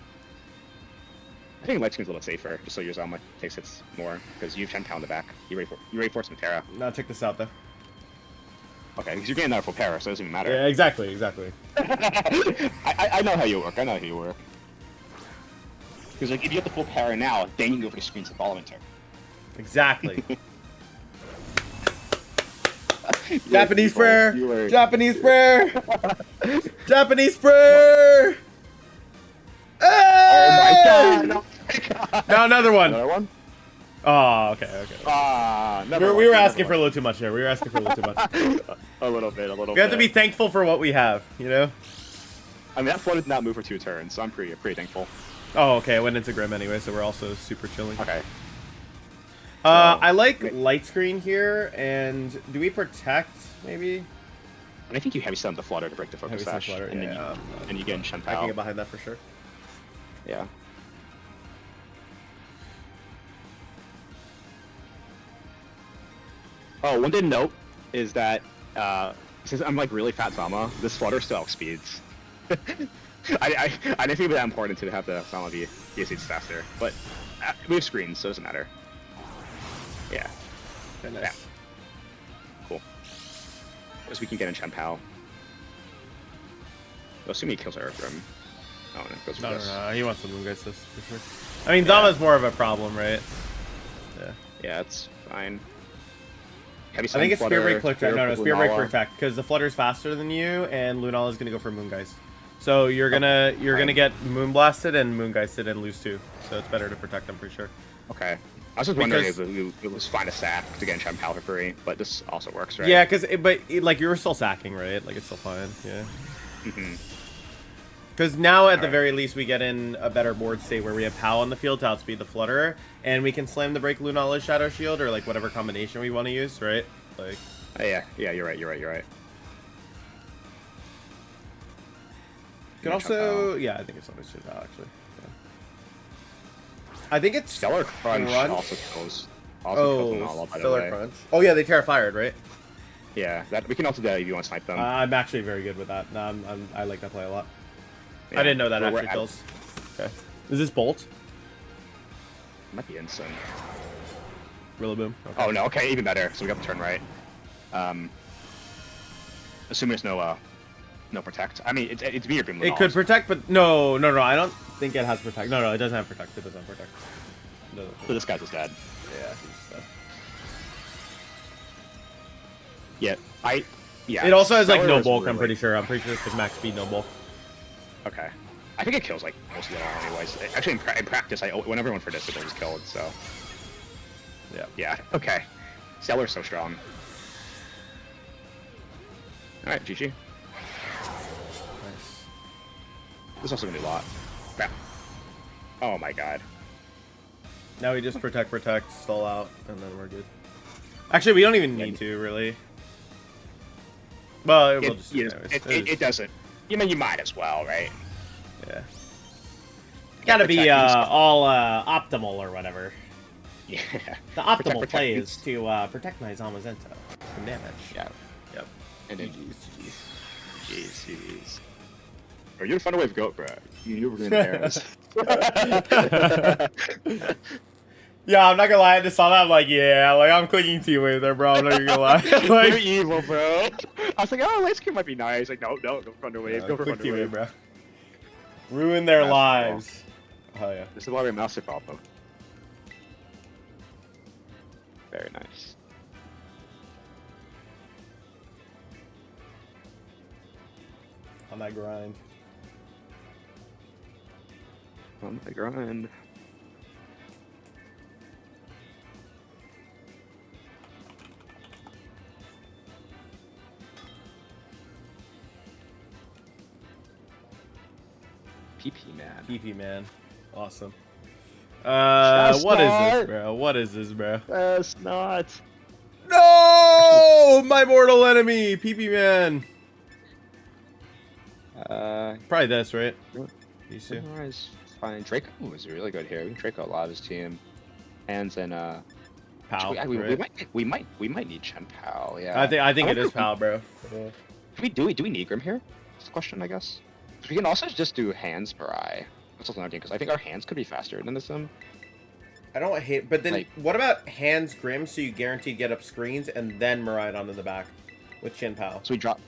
I think light screen's a little safer, just so your Zama takes hits more, because you have Chen-Pao in the back. You ready for some Terra. Now check this out, though. Okay, because you're getting that full Para, so it doesn't even matter. Yeah, exactly, exactly. I know how you work. I know how you work. Because like if you get the full Para now, then you can go for the screens the following turn. Exactly. Japanese prayer! Japanese prayer! Japanese prayer! Oh my god! Oh my god! Now another one. Another one? Oh, okay, okay. We were asking for a little too much here. We were asking for a little too much. A little bit. We have to be thankful for what we have, you know? I mean, that flood did not move for 2 turns, so I'm pretty thankful. Oh, okay. I went into Grim anyway, so we're also super chilling. Okay. I like light screen here, and do we protect, maybe? And I think you heavy stun the flutter to break the focus Heavy sash, flutter, and yeah, then you get in I Chen-Pao. can get behind that for sure. Yeah. Oh, one thing to note is that since I'm like really fat Zama, this flutter still outspeeds. I didn't think it was that important to have the Zama be speeds faster, but we have screens, so it doesn't matter. Yeah. Okay, nice. Yeah. Cool. Because we can get in Chen-Pao. Well, assuming he kills our Grim. Oh, no, it goes for No, this. he wants the Moongeist for sure. I mean, Zama's more of a problem, right? Yeah. Yeah, it's fine. I think it's Spear Break Protect. No, Spear Break Protect, because the Flutter's faster than you, and Lunala's gonna go for Moongeist. So you're gonna get Moonblasted and Moongeisted and lose 2. So it's better to protect them for sure. Okay. I was just wondering if it was fine to sack to get in Chen-Pao for free, but this also works, right? Yeah, but like you were still sacking, right? Like it's still fine. Yeah. Because now, at the very least, we get in a better board state where we have Pao on the field to outspeed the Flutterer, and we can slam the break Lunala's Shadow Shield, or like whatever combination we want to use, right? Like. Yeah, you're right. Could also, yeah, I think it's always Chen-Pao actually. Yeah. I think it's Stellar Crunch also kills. Oh, Stellar Crunch. Oh yeah, they Terra Fired, right? Yeah, that we can also do that if you want to snipe them. I'm actually very good with that. No, I like that play a lot. Yeah. I didn't know that actually kills. Okay. Is this Bolt? Might be instant. Rillaboom. Okay. Oh no, okay, even better. So we got the turn right. Assuming there's no protect. I mean, it's Meteor Beam. It could protect, but no. I don't think it has protect. No, it doesn't have protect. It doesn't have protect. No. So this guy's just dead. Yeah, he's dead. Yeah, It also has like Stellar no is bulk. really... I'm pretty sure. I'm pretty sure it's like max speed, no bulk. Okay. I think it kills like most of it all anyways. Actually, in practice, whenever everyone for this, it always killed. So. Yeah. Yeah. Okay. Stellar's so strong. All right, GG. Nice. This is also gonna be a lot. Bam. Oh my god. Now we just protect, stall out, and then we're good. Actually, we don't even need to really. Well, we'll just. It doesn't. You mean you might as well, right? Yeah. Gotta be all optimal or whatever. Yeah. The optimal play is to protect my Zamazenta from damage. Yeah. Yep. And then jeez. Bro, you're a Thunder Wave goat, bro. You were gonna Yeah, I'm not gonna lie. I just saw that. I'm like, yeah, like I'm clicking T-Wave there, bro. I'm not gonna lie. Like, you're evil, bro. I was like, oh, Light Screen might be nice. Like, no, go Thunder Wave. Yeah, go for click Thunder T-Wave, Wave, bro. Ruin their lives. Oh yeah. This is why we master problem. Very nice. On that grind. On the grind. PP man. Awesome. What is this, bro? What is this, bro? That's not. No! My mortal enemy, PP man. Probably this, right? These two. Is fine. Draco was really good here. We can Draco a lot of his team. Hands and Pal. we might need Chen Pal. Yeah. I think it is Pal, bro. Do we need Grim here? That's the question, I guess. We can also just do Hands Mirai. That's also another game because I think our hands could be faster than this. I don't hate, but then Like- what about Hands Grim? So you guaranteed get up screens and then Miraidon in the back with Chin Pal. So we drop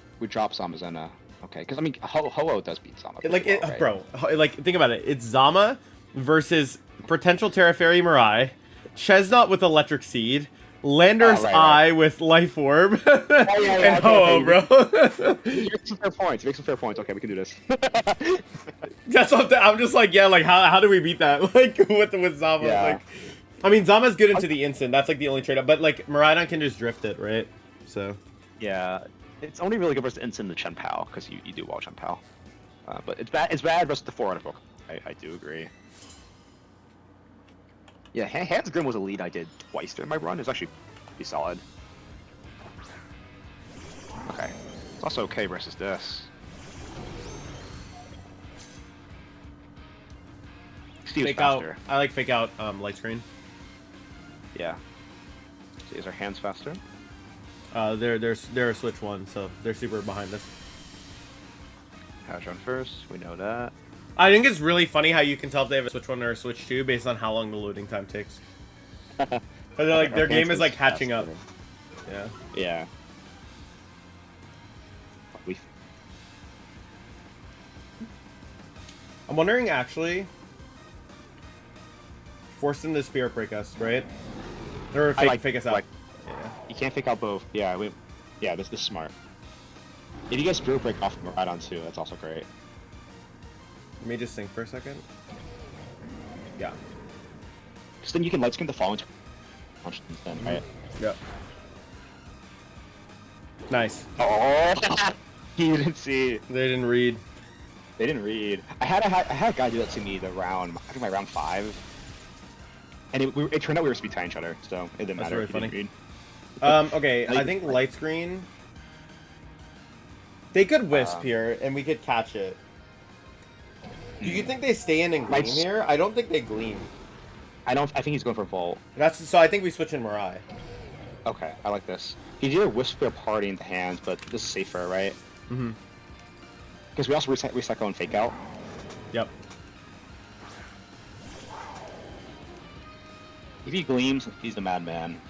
Zamazenta. Okay, because I mean Ho-Oh does beat Zama. Like pretty well, right? bro, like think about it. It's Zama versus potential Terra Fairy Mirai, Chesnaught with Electric Seed, Lander's Eye with Life Orb, and Ho-Oh, bro. You make some fair points. You make some fair points. Okay, we can do this. That's what I'm just like, yeah, like how do we beat that? Like with Zama, Yeah. like. I mean, Zama's good into the instant. That's like the only trade-up. But like Miraidon can just drift it, right? So. Yeah, it's only really good versus instant the Chen Pao because you do well Chen Pao. But it's bad versus the 4 Pokemon. I do agree. Yeah, Hands Grim was a lead I did twice during my run. It's actually pretty solid. Okay, it's also okay versus this. Steve's Fake out. faster. I like fake out light screen. Yeah. See, is our hands faster? They're a Switch 1, so they're super behind us. Hatch on first, we know that. I think it's really funny how you can tell if they have a Switch 1 or a Switch 2 based on how long the loading time takes. But they're like their game is like hatching up. Yeah. Yeah. I'm wondering actually force them to spirit break us, right? Or fake us out. Like, yeah. you can't fake out both. Yeah, this is smart. If you guys spirit break off Miraidon too, that's also great. Let me just think for a second. Yeah. Because then you can light skin the fall into punch them then, right? Yep. Nice. Oh, he didn't see. They didn't read. They didn't read. I had a guy do that to me I think my round 5. And it turned out we were speed tying each other, so it didn't That's matter. really If he didn't funny. Okay, I think light screen. They could wisp here, and we could catch it. Do you think they stay in and gleam here? I don't think they gleam. I think he's going for Volt. So I think we switch in Mirai. Okay, I like this. He's either Wisp or Party into hands, but this is safer, right? Mm-hmm. Because we also recycle and fake out. Yep. If he gleams, he's the madman.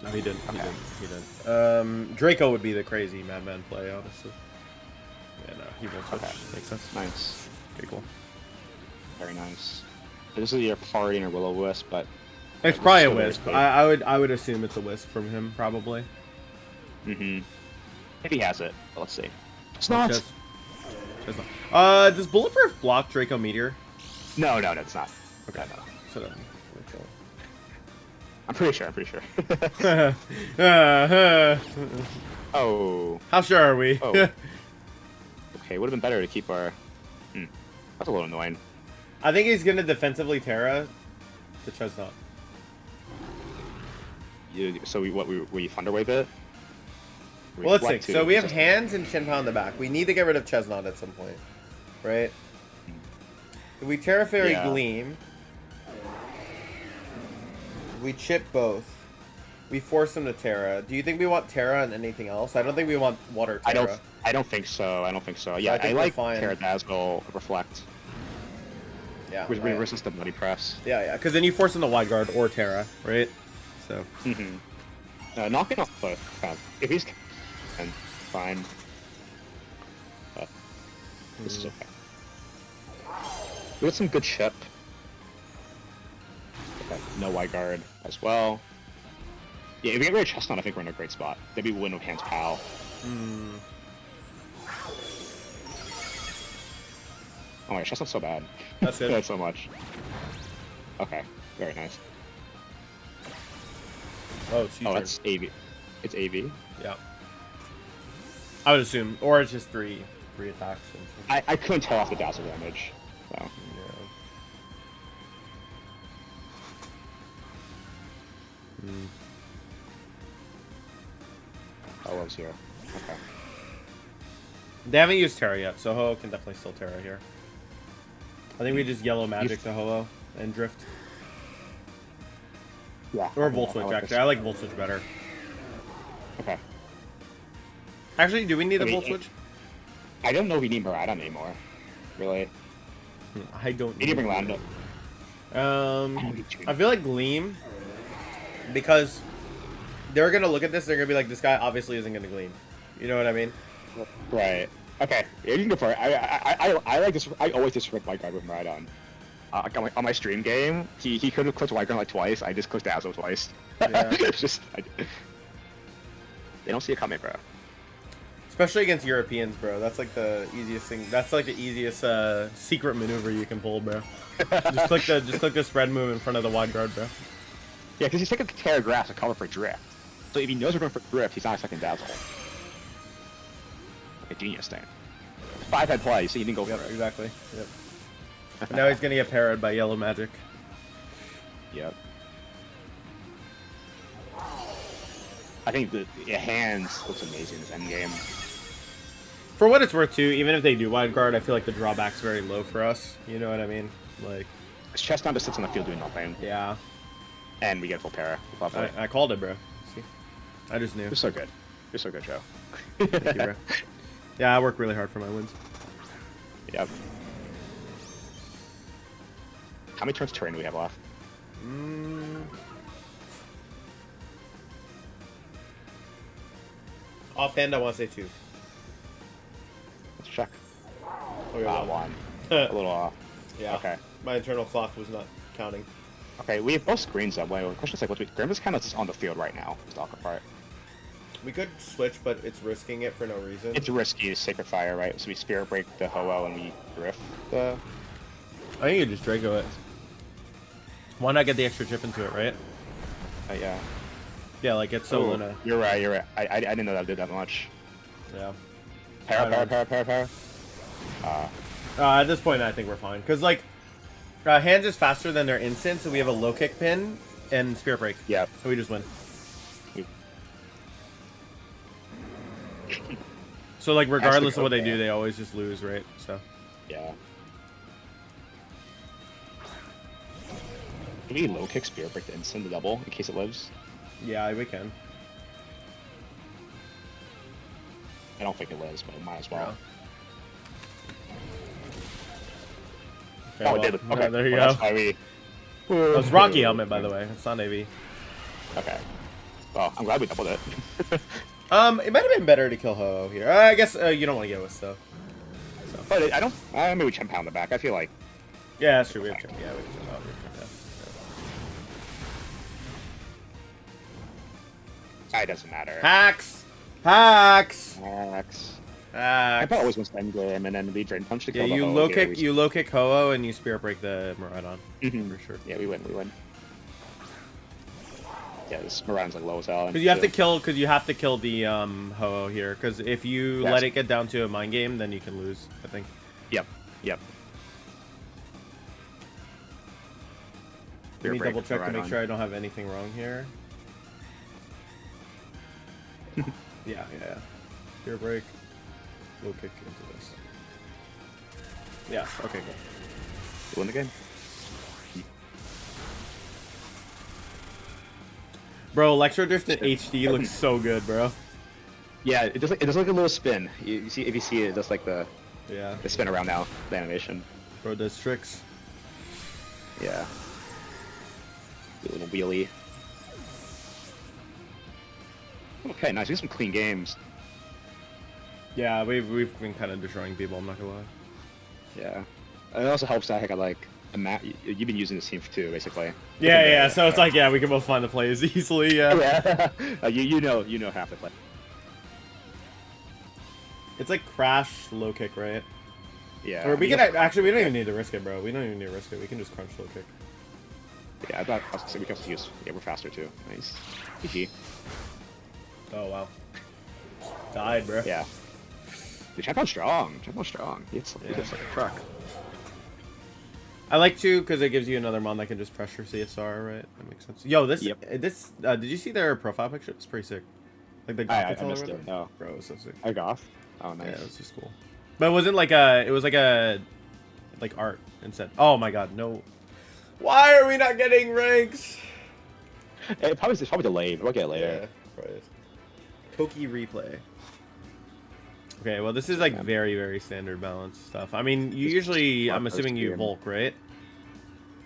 No, he didn't. Okay. He didn't. Draco would be the crazy madman play, honestly. Yeah, no, he won't switch. Okay. Makes sense. Nice. Okay, cool. Very nice. So this is either Party or Will-O-Wisp, but It's probably a wisp. I would assume it's a wisp from him, probably. if he has it, but let's see. It's not. Does Bulletproof block Draco Meteor? No, it's not. Okay. No. So then, I'm pretty sure. Oh. How sure are we? Oh. Okay, would have been better to keep our. That's a little annoying. I think he's gonna defensively Terra to Chesnaught. So we Thunderwave it? Well, let's think. So we have hands and Shenpao in the back. We need to get rid of Chesnaught at some point, right? If we Terra Fairy Gleam, we chip both. We force him to Terra. Do you think we want Terra and anything else? I don't think we want Water Terra. I don't think so. Yeah, I like Terra Dazzle, Reflect. Yeah. Which resist the Bloody Press. Yeah. Because then you force him to Wide Guard or Terra, right? So. Knocking off the if he's and fine. But this is okay. We got some good chip. Okay, no Wide Guard as well. Yeah, if we get rid of Chestnut, I think we're in a great spot. Maybe win with Hands Pal. Oh my gosh, Chestnut's so bad. That's it. That's so much. Okay, very nice. Oh, it's Oh, that's AV. It's AV? Yeah. I would assume. Or it's just three attacks. I couldn't tell off the dazzle damage. So. Yeah. Ho-Oh's here. Okay. They haven't used Terra yet, so Ho-Oh can definitely still Terra here. I think we just yellow magic to Ho-Oh and drift. Yeah. Or Volt Switch, actually. I like Volt Switch better. Okay. Actually, do we need a Volt Switch? I don't know if we need Miraidon anymore. Really. I don't Need to bring Lando. I feel like Gleam, because they're going to look at this, they're going to be like, this guy obviously isn't going to Gleam. You know what I mean? Right. Okay. Yeah, you can go for it. I like this. I always disrespect White Guard with Miraidon. On my stream game, he could have clicked White Guard like twice. I just clicked Dazzle twice. Yeah. It's just they don't see it coming, bro. Especially against Europeans, bro. That's like the easiest thing. That's like the easiest secret maneuver you can pull, bro. just click the spread move in front of the wide guard, bro. Yeah, because he's taking Terra Grass to cover for Drift. So if he knows we're going for Drift, he's not expecting Dazzle. Like a genius thing. 5-head play, so he didn't go for it. Exactly. Yep. And now he's gonna get parried by yellow magic. Yep. I think the hands looks amazing in this endgame. For what it's worth, too, even if they do wide guard, I feel like the drawback's very low for us. You know what I mean? Like, His chest down just sits on the field doing nothing. yeah. And we get full para. Lovely. I called it, bro. See? I just knew. You're so good. You're so good, Joe. Thank you, bro. Yeah, I work really hard for my wins. Yep. How many turns terrain do we have left? Offhand, I want to say 2. Let's check. Okay, One. A little off. Yeah. Okay. My internal clock was not counting. Okay, we have both screens up. Well, the question is like, Grim is kind of just on the field right now. Stalker part. We could switch, but it's risking it for no reason. It's risky. Sacred Fire, right? So we Spirit Break the Ho-Oh and we Drift the. I think you just Draco it. Why not get the extra chip into it, right? Yeah. Yeah, like it's so Luna. You're right. You're right. I didn't know that did that much. Yeah. Para. At this point, I think we're fine. Because, like, hands is faster than their instant, so we have a low kick pin and Spirit Break. Yeah. So we just win. So, like, regardless of what they do, they always just lose, right? So. Yeah. Can we low kick Spirit Break the instant, the double, in case it lives? Yeah, we can. I don't think it lives, but it might as well. Yeah. Okay, Oh, it did. Okay, there you well, go. That's why we... That's Rocky helmet, by the way. It's not AV. Okay. Well, I'm glad we doubled it. It might have been better to kill Ho-Oh here. I guess you don't want to get with though. So. But I don't... maybe we Chen Pound the back. I feel like... Yeah, that's true. We have Chip. Yeah, we have Chip. It doesn't matter. Hacks! Hacks! Hacks. I Hacks. always wants to end game, and then we Drain Punch to Yeah, kill the you Ho-Oh low here. kick, you low kick Ho-Oh, and you Spirit Break the Miraidon. For sure. Yeah, we win. Yeah, this Miraidon's like low as hell. Because you have to kill the Ho-Oh here. Because if you let it get down to a mind game, then you can lose. I think. Yep. Let me double check to make sure I don't have anything wrong here. Yeah. Spirit Break. Low kick into this. Yeah. Okay. Good. You win the game. Bro, Electro Drift in HD looks so good, bro. Yeah, it does like a little spin. You see, if you see it, it does like the spin around now, the animation. Bro does tricks. Yeah. Do a little wheelie. Okay, nice. We got some clean games. Yeah, we've been kind of destroying people. I'm not gonna lie. Yeah. It also helps that I got like a map. You've been using this team too, basically. Yeah. So it's like, yeah, we can both find the plays easily. Yeah. you know half the play. It's like crash low kick, right? Yeah. Or we can actually, we don't even need to risk it, bro. We don't even need to risk it. We can just crunch low kick. Yeah, I thought we can use. Yeah, we're faster too. Nice. GG. Oh wow. Died, bro. Yeah. Dude, Champion's strong. He hits like a truck. I like to because it gives you another mon that can just pressure CSR, right? That makes sense. Yo, this did you see their profile picture? It's pretty sick. Like the I Goth missed it. No. Bro, it was so sick. I Goth. Oh, nice. Yeah, it was just cool. But it wasn't like a. It was like a, like art instead. Oh my god, no. Why are we not getting ranks? It's probably delayed. We'll get it later. Yeah, right. Poke replay. Okay, well this is like very, very standard balance stuff. I mean, you usually, I'm assuming you Volk, right?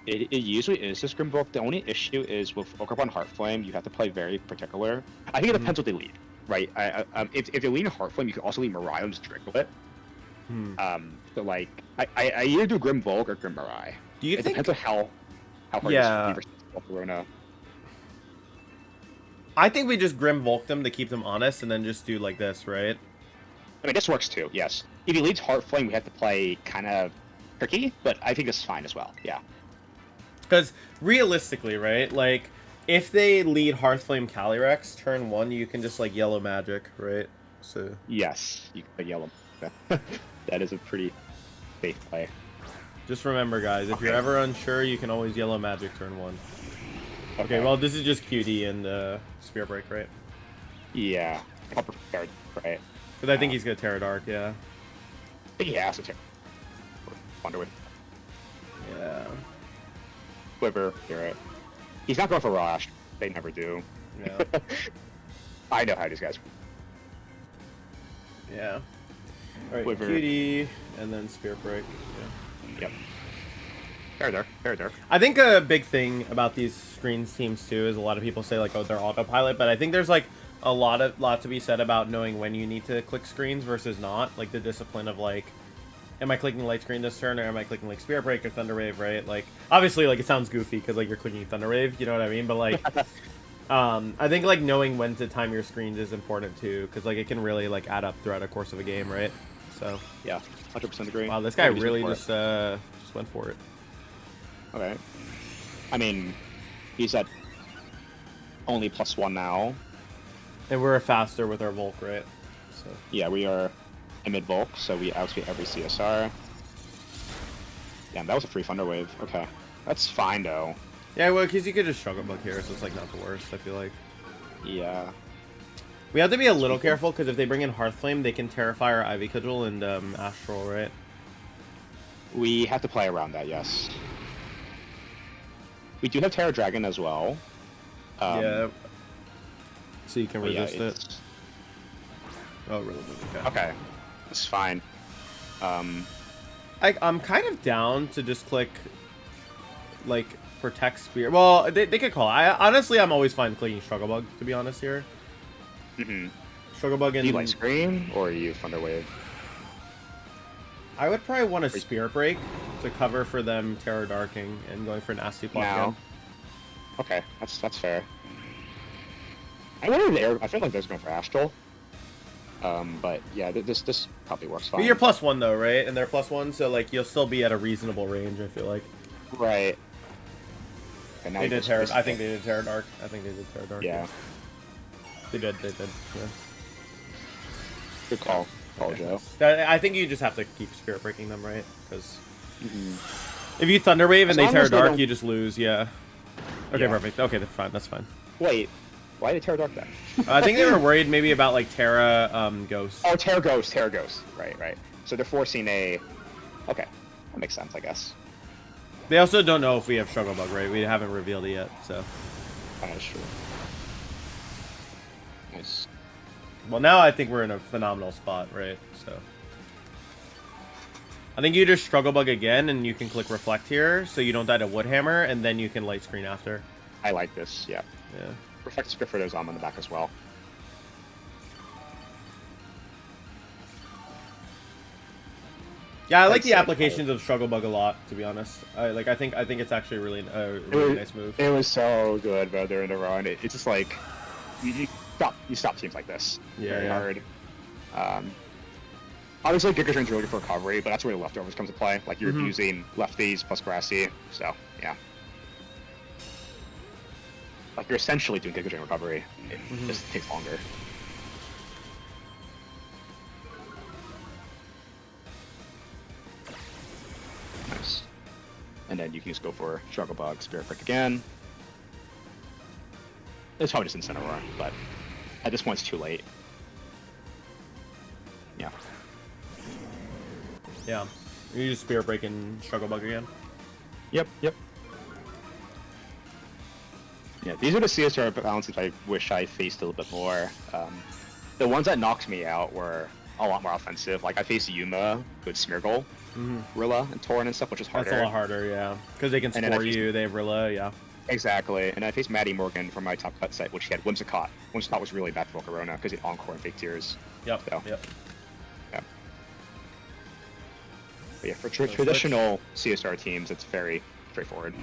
It usually is this Grim Volk. The only issue is with Pokemon Heartflame, you have to play very particular. I think it depends what they lead, right? If they lead Heartflame, you can also lead Miraidon to Driglet. So like, I either do Grim Volk or Grim Mirai. Do you it think? Depends on how hard Yeah. this Volcarona. I think we just Grim Volk them to keep them honest, and then just do like this, right? I mean, this works too. Yes. If he leads Heartflame, we have to play kind of tricky, but I think this is fine as well. Yeah. Because realistically, right, like, if they lead Hearthflame Calyrex turn 1, you can just, like, yellow magic, right? So Yes, you can yellow. That is a pretty safe play. just remember, guys, if you're ever unsure, you can always yellow magic turn 1. Okay, well, this is just QD and Spear Break, right? Yeah. I'll prepare, right? Because I think he's going to Terra Dark, yeah. Yeah, so Wonder with Yeah. Quiver, you're right. He's not going for Rush. They never do. Yeah. I know how these guys. Yeah. Alright, Quiver. QD, and then Spear Break, yeah. Yep. Fair there. I think a big thing about these screens teams too is a lot of people say like, oh, they're autopilot, but I think there's like a lot to be said about knowing when you need to click screens versus not, like the discipline of like, am I clicking light screen this turn, or am I clicking like Spirit Break or Thunder Wave, right? Like obviously like it sounds goofy because like you're clicking Thunder Wave, you know what I mean? But like, I think like knowing when to time your screens is important too, because like it can really like add up throughout a course of a game, right? So Yeah, 100% agree. wow, this guy really just went for it. Okay. I mean, he's at only +1 now. And we're faster with our Volk, right? So Yeah, we are a mid-bulk, so we outspeed every CSR. Damn, that was a free Thunder Wave. Okay. That's fine, though. yeah, well, because you could just Struggle Bug here, so it's like not the worst, I feel like. Yeah. We have to be a little careful, because if they bring in Hearthflame, they can Terrify our Ivy Cudgel and Astral, right? We have to play around that, yes. We do have Terra Dragon as well. Yeah. So you can but yeah, resist it. Oh, really? Okay. Okay. That's fine. I'm kind of down to just click, like, Protect Spear. Well, they could call. Honestly, I'm always fine clicking Struggle Bug, to be honest here. Mm-hmm. Struggle Bug and... Do you like Scream, or you Thunder Wave? I would probably want a Spirit Break to cover for them Terror Darking and going for an Nasty Block No. again. Okay, that's fair. I wonder if I feel like they're going for Astral. But yeah, this probably works fine. But you're +1 though, right? And they're +1, so like you'll still be at a reasonable range, I feel like. Right. And now They you did just- Terror. I think they did Terror Dark. Yeah. They did. Yeah. Good call, Joe. I think you just have to keep Spirit Breaking them, right? Because if you Thunder Wave and As they long Terror as they Dark, don't- you just lose. Yeah. Okay, Yeah. perfect. Okay, that's fine. That's fine. Wait, why did Terra Dark that? I think they were worried maybe about like Terra Ghost. Oh, Terra Ghost. Right. So they're forcing a... Okay, that makes sense, I guess. They also don't know if we have Struggle Bug, right? We haven't revealed it yet, so. That's true. Nice. Well, now I think we're in a phenomenal spot, right? So. I think you just Struggle Bug again, and you can click Reflect here, so you don't die to Woodhammer, and then you can Light Screen after. I like this, yeah. Yeah. Reflect Spirit for those on the back as well. Yeah, I like the That's applications of Struggle Bug a lot, to be honest. I think it's actually a really nice move. It was so good, bro, during the run. It's just like... You stop teams like this. Yeah, Very yeah. hard. Obviously, Giga Drain's really good for recovery, but that's where the leftovers comes to play. Like, you're using lefties plus grassy, so, yeah. Like, you're essentially doing Giga Drain recovery. It just takes longer. Nice. And then you can just go for Struggle Bug, Spirit Break again. It's probably just Incineroar, but at this point it's too late. Yeah. Yeah. You just Spirit Break and Struggle Bug again. Yep. Yeah, these are the CSR balances I wish I faced a little bit more. The ones that knocked me out were a lot more offensive. Like I faced Yuma with Smeargle, Rilla, and Torrent and stuff, which is harder. That's a lot harder, yeah. Because they can score you, they have Rilla, yeah. Exactly, and I faced Maddie Morgan from my top cut set, which he had Whimsicott. Whimsicott was really bad for Volcarona because he had Encore and Fake Tears. Yep, so, yep. Yeah. But yeah, for traditional CSR teams, it's very straightforward.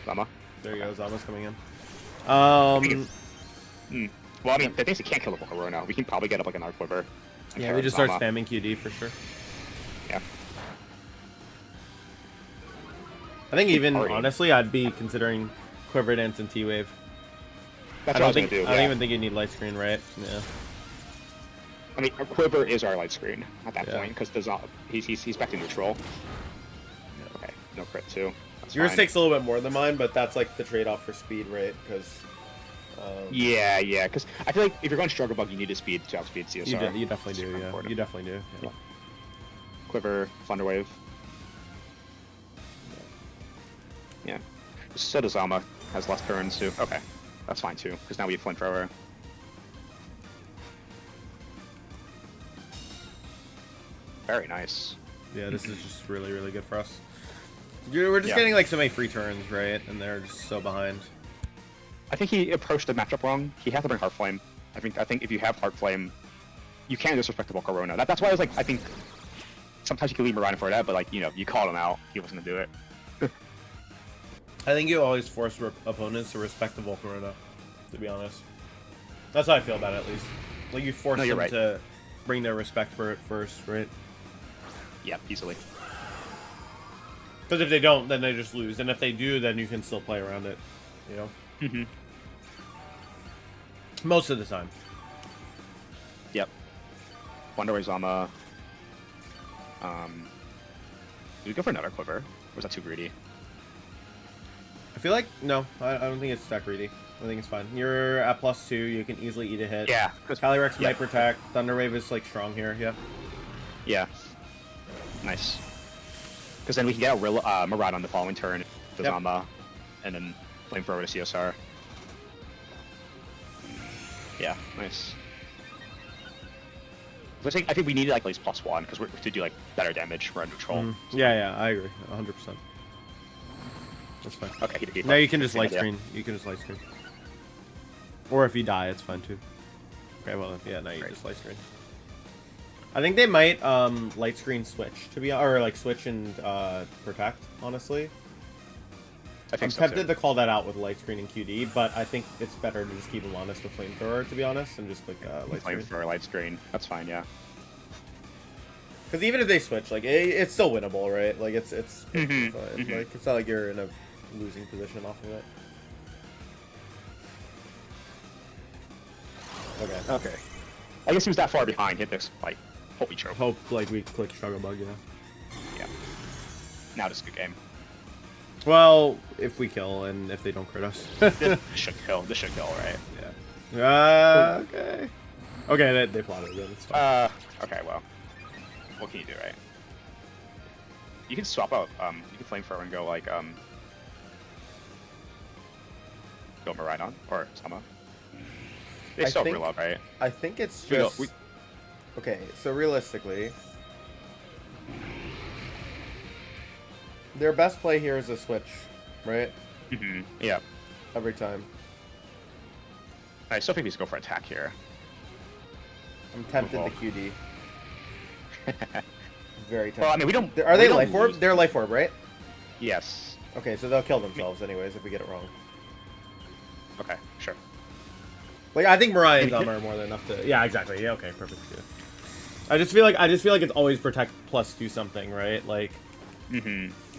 Zama. There you go, Zama's coming in. Well, I mean, the things that can't kill the Volcarona, we can probably get up like an Arc Quiver. Yeah, we just start spamming QD for sure. Yeah. I think even, honestly, I'd be considering Quiver Dance and T-Wave. That's what I was going to do. I don't even think you need Light Screen, right? Yeah. I mean, our Quiver is our Light Screen at that point, because he's back to neutral. Yeah. Okay, no crit too. That's Yours fine. takes a little bit more than mine, but that's like the trade-off for speed, right? Because... yeah, because I feel like if you're going Struggle Bug, you need a speed to outspeed CSR. You definitely do, yeah. You definitely do. Yeah. Quiver, Thunder Wave. Yeah. So does Alma. Has less turns too. Okay. That's fine too, because now we have Flamethrower. Very nice. Yeah, this is just really, really good for us. We're just getting like so many free turns, right? And they're just so behind. I think he approached the matchup wrong. He had to bring Heart Flame. I think if you have Heart Flame, you can't disrespect the Volcarona. That's why I was like, I think sometimes you can leave Miraidon for that, but like, you know, you called him out. He wasn't gonna do it. I think you always force opponents to respect the Volcarona, to be honest. That's how I feel about it, at least. Like, you force them to bring their respect for it first, right? Yeah, easily. Because if they don't, then they just lose. And if they do, then you can still play around it, you know? Most of the time. Yep. Wonder Wave Zama. Do we go for another Quiver? Or was that too greedy? I feel like, no, I don't think it's that greedy. I think it's fine. You're at +2, you can easily eat a hit. Yeah. Calyrex might protect. Thunder Wave is, like, strong here, yeah. Yeah. Nice. Because then we can get a Miraidon on the following turn to Zama, and then Flamethrower to CSR. Yeah, nice. I think we needed like at least +1 because we're to do like better damage. We're at neutral. Yeah, I agree, 100%. That's fine. Okay. Now you can just light screen. You can just light screen. Or if you die, it's fine too. Okay, well, yeah, now you just light screen. I think they might light screen switch or like switch and protect. Honestly, I'm tempted to call that out with light screen and QD, but I think it's better to just keep them honest with Flamethrower, to be honest, and just click light screen. Flamethrower, light screen. That's fine, yeah. Because even if they switch, like it's still winnable, right? Like it's fine. Like it's not like you're in a losing position off of it. Okay. I guess he was that far behind. Hit this like holy trope. Hope like we click Struggle Bug, you know. Yeah. Now this is a good game. Well, if we kill and if they don't crit us. This should kill. This should kill, right? Yeah. Okay. Okay, they plotted it. It's fine. Okay, well. What can you do, right? You can swap out, you can Flamethrower and go, like, go Miraidon, or Sama. They still have real love, right? I think it's just... Okay, so realistically... Their best play here is a switch, right? Yeah. Every time. I still think we should go for attack here. I'm tempted to QD. Very tempted. Well, I mean, we don't... Are they Life Orb? They're Life Orb, right? Yes. Okay, so they'll kill themselves anyways if we get it wrong. Okay, sure. Like, I think Mariah and Zama are more than enough to... Yeah, exactly. Yeah, okay, perfect. Yeah. I just feel like it's always protect plus do something, right? Like...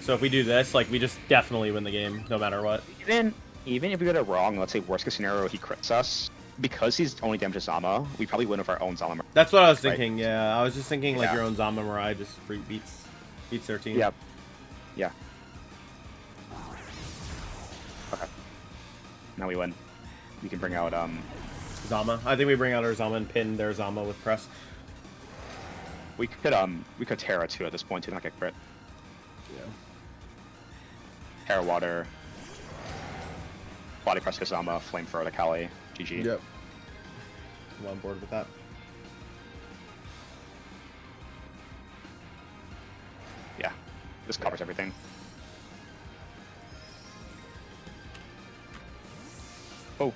So if we do this, like, we just definitely win the game, no matter what. Even if we get it wrong, let's say worst case scenario, he crits us, because he's only damage to Zama, we probably win with our own Zama. That's what I was thinking, yeah. I was just thinking, like, your own Zama Mirai just beats their team. Yep. Yeah. Okay. Now we win. We can bring out Zama. I think we bring out our Zama and pin their Zama with press. we could Terra too at this point too, not get crit. Yeah. Terra water. Body press Kazama, flamethrower to Kali. GG. Yep. I'm on board with that. Yeah. This covers everything. Oh.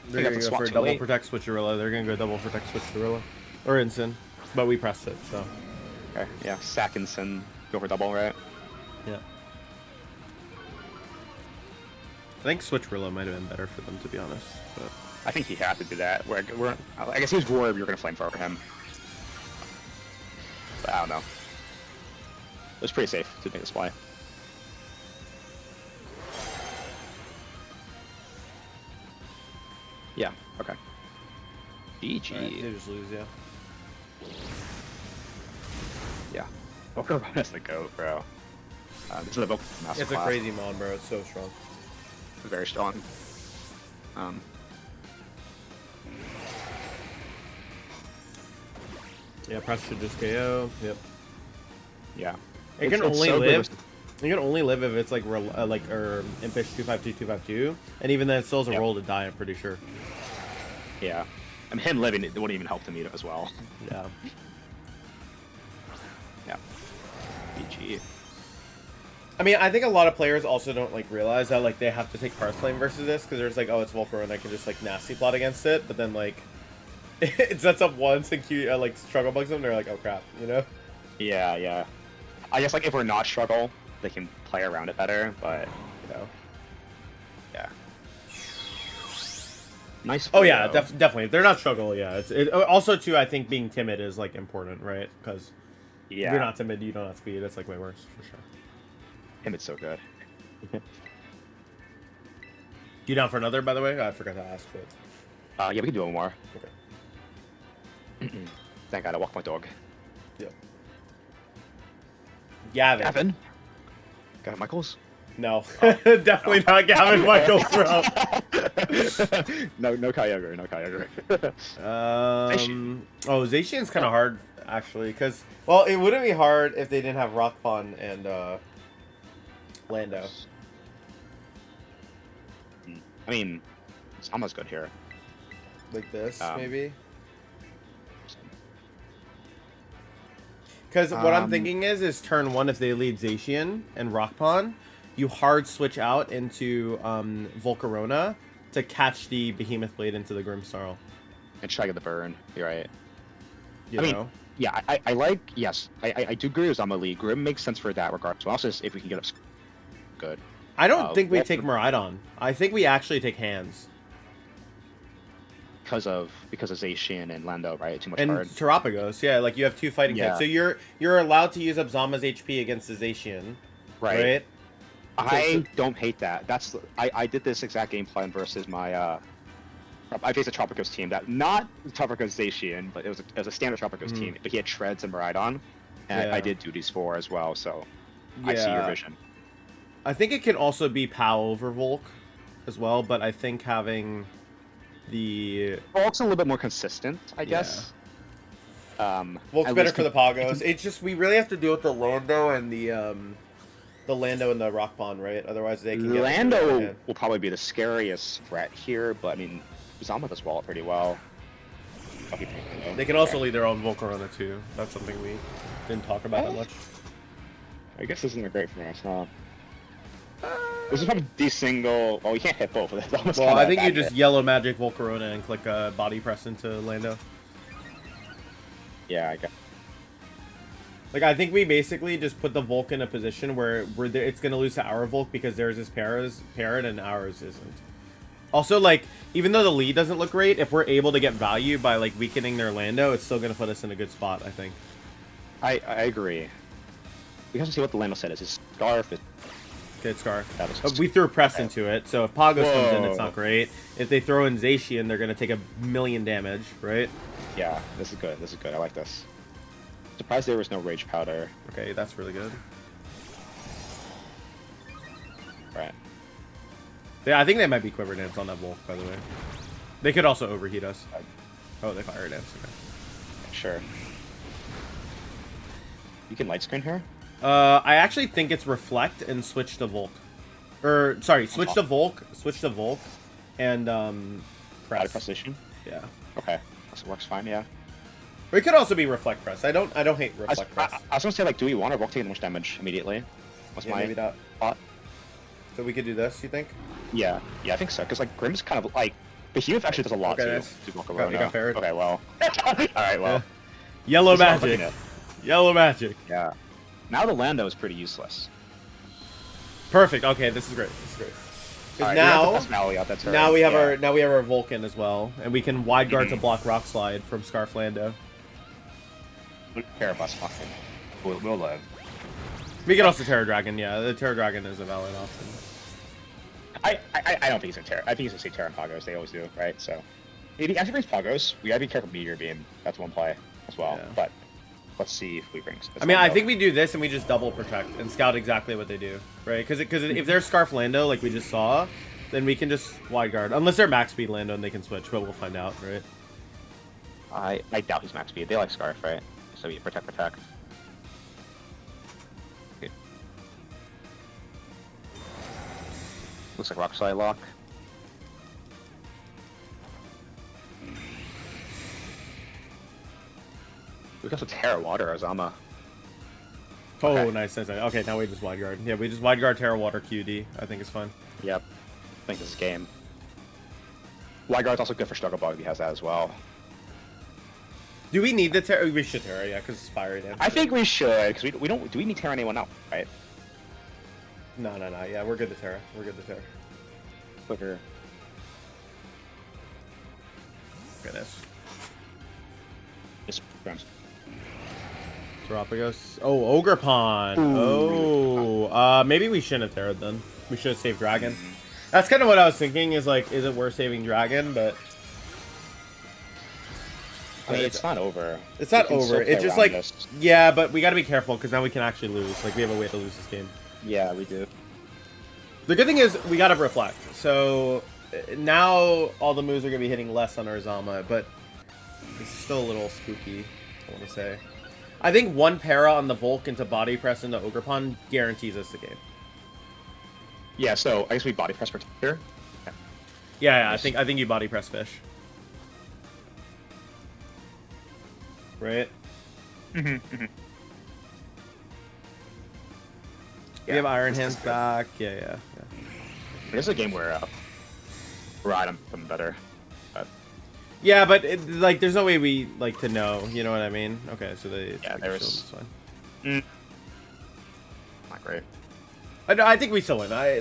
They're got gonna the go swap for too double late. protect switcherilla. They're gonna go double protect switcherilla. Or Ensign. But we pressed it, so. Okay, yeah. Sackinson, go for double, right? Yeah. I think switcherilla might have been better for them, to be honest. But I think he had to do that. I guess he was worried we were going to flamethrower him. But I don't know. It was pretty safe to make this play. Yeah, okay. GG. right, they just lose, yeah. Yeah. Poker has the GOAT, bro. This is a Poker Master It's a class. crazy mod, bro. It's so strong. Very strong. Yeah, press should just KO. Yep. Yeah. It can It's only so good live. with- You can only live if it's like Impish 252 and even then it still has a Yep. roll to die. I'm pretty sure. Yeah. I mean, him living, it wouldn't even help to meet it as well. Yeah. Yeah. GG. I mean, I think a lot of players also don't like realize that like they have to take Parse Flame versus this because there's like, oh, it's Volcro and I can just like nasty plot against it, but then like it sets up once and Q like struggle bugs them. They're like, oh crap, you know? Yeah, yeah. I guess like if we're not struggle, they can play around it better, but You know? yeah. Nice. Oh yeah, video. definitely. If they're not struggle, yeah. It also too. I think being timid is like important, right? Because Yeah. if you're not timid, you don't have speed. It's like way worse for sure. Him, it's so good. You down for another? By the way, I forgot to ask. But Yeah, we can do one more. okay. Thank God I walk my dog. Yep. Gavin. Gavin. Got it, Michaels. No, definitely not Gavin Michaels, bro. no Kyogre, no Kyogre. Oh, Zacian's kind of hard actually, because well, it wouldn't be hard if they didn't have Rockpon and Lando. I mean, Zama's good here. Like this, Um, maybe. Because what I'm thinking is turn one if they lead Zacian and Rockpon, you hard switch out into Volcarona to catch the Behemoth Blade into the Grimmsnarl. And try to get the burn. You're right. You I mean, know? Yeah, I like, yes, I do agree with Zama lead. Grim makes sense for that regard. So also if we can get up good. I don't think we well, take Miraidon. I think we actually take hands. Because of Zacian and Lando, right? Too much And card. Terapagos, yeah, like you have two fighting Yeah. hits. So you're allowed to use up Zama's HP against the Zacian. Right? I don't hate that. I did this exact game plan versus my I faced a Tropicos team that not Tropicos Zacian, but it was a standard Tropicos team. But he had Shreds and Miraidon, and Yeah. I did duties for as well. So I see your vision. I think it can also be POW over Volk as well, but I think having the Volk's a little bit more consistent, I guess. Volk's at better least for the Pagos. It's just we really have to deal with the Lando and the Lando and the Rockpon, right? Otherwise they can get Lando will probably be the scariest threat here, but I mean, Zama does wall it pretty well. They can also lead their own Volcarona too. That's something we didn't talk about that much. I guess this isn't great for us, huh? This is probably de-single. Oh, you can't hit both. That's almost Well, kinda I think a you bad just hit. yellow magic Volcarona and click body press into Lando. Yeah, I guess. Like, I think we basically just put the Volk in a position where it's going to lose to our Volk because theirs is parried and ours isn't. Also, like, even though the lead doesn't look great, if we're able to get value by, like, weakening their Lando, it's still going to put us in a good spot, I think. I agree. We have to see what the Lando set is. His scarf is... Good Scar. That was- We threw press into it, so if Pagos comes in, it's Whoa. not great. If they throw in Zacian, they're going to take 1,000,000 damage, right? Yeah, this is good. This is good. I like this. Surprised there was no Rage Powder. Okay, that's really good. Right. I think they might be Quiver Dance on that Volk, by the way. They could also overheat us. Oh, they Fire Dance. Okay. Sure. You can light screen her? I actually think it's Reflect and switch to Volk. Or, sorry, switch to Volk, and, Press. press. Precision? Yeah. Okay. That works fine, yeah. But it could also be Reflect Press. I don't hate I Reflect Press. was gonna say, like, do we want to Volk taking much damage immediately? What's Yeah, my maybe not. thought? So we could do this, you think? Yeah, I think so. Because, like, Grimm's kind of, like, Behemoth actually does a lot Okay, to nice. Volk We got Ferret. Okay, well. Alright, well. Yellow This is what I'm Magic. looking Yellow Magic. Yeah. Now the Lando is pretty useless. Perfect. Okay, this is great. This is great. 'Cause Alright, now, out that turn. now we have Yeah. our Vulcan as well, and we can wide guard to block Rock Slide from Scarf Lando. Pair of us fucking. We'll live. We can also Terror Dragon. Yeah, the Terror Dragon is a valid option. I don't think he's gonna Terra. I think he's gonna say Terra and Pagos. They always do, right? So if he actually brings Pagos, we gotta be careful. Meteor Beam. That's one play as well. Yeah. But let's see if we bring. I mean, I think we do this and we just double protect and scout exactly what they do, right? Because if they're Scarf Lando like we just saw, then we can just wide guard. Unless they're max speed Lando and they can switch, but we'll find out, right? I doubt he's max speed. They like Scarf, right? So you protect. Okay. Looks like Rock Slide lock. We got to Terra Water Azama. Oh, Okay. nice. Okay, now we just wide guard. Yeah, we just wide guard Terra Water QD. I think it's fine. Yep. I think this is game. Wide Guard's also good for Struggle Bug if he has that as well. Do we need the Terra? We should Terra, yeah, because it's Fire Dance. I think we should, because we don't. Do we need Terra anyone else, right? No. Yeah, we're good to Terra. Quicker. Goodness. Just Grims. Terapagos. Oh, Ogrepon. Oh, maybe we shouldn't have Terra then. We should have saved Dragon. That's kind of what I was thinking. Is like, is it worth saving Dragon? But I mean, it's not over. it's not We can still over. play It's just around like, this. yeah, but we got to be careful because now we can actually lose. Like we have a way to lose this game. Yeah, we do. The good thing is we got to reflect. So now all the moves are gonna be hitting less on our Zama, but it's still a little spooky. I want to say. I think one para on the Volk into body press into Ogrepon guarantees us the game. Yeah, so I guess we body press Protector. Okay. Yeah, Nice. I think you body press fish. Right? We have Iron Hands back. Yeah. This is a game where we're at them better. Yeah, but like, there's no way we like to know. You know what I mean? Okay, so they Yeah, like, there shield was- is fine. Not great. I think we still win. I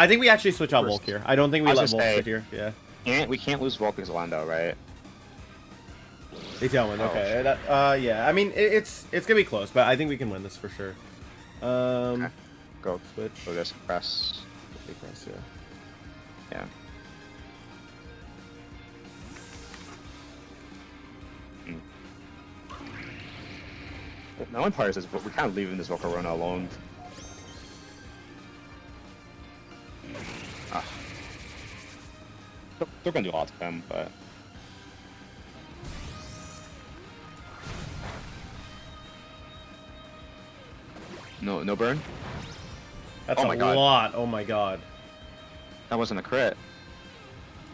think we actually switch out First. Volk here. I don't think we I was let gonna Volk say- sit here. Yeah. We can't lose Volk because of Lando, right? They tailwind. Oh, Okay. Yeah. I mean, it's gonna be close, but I think we can win this for sure. Okay. Go Switch. for this press. Big press, yeah. Yeah. The only part is we're kind of leaving this Volcarona alone. Ah. They're gonna do a lot to them, but no burn. That's Oh a my God. lot. Oh my god. That wasn't a crit.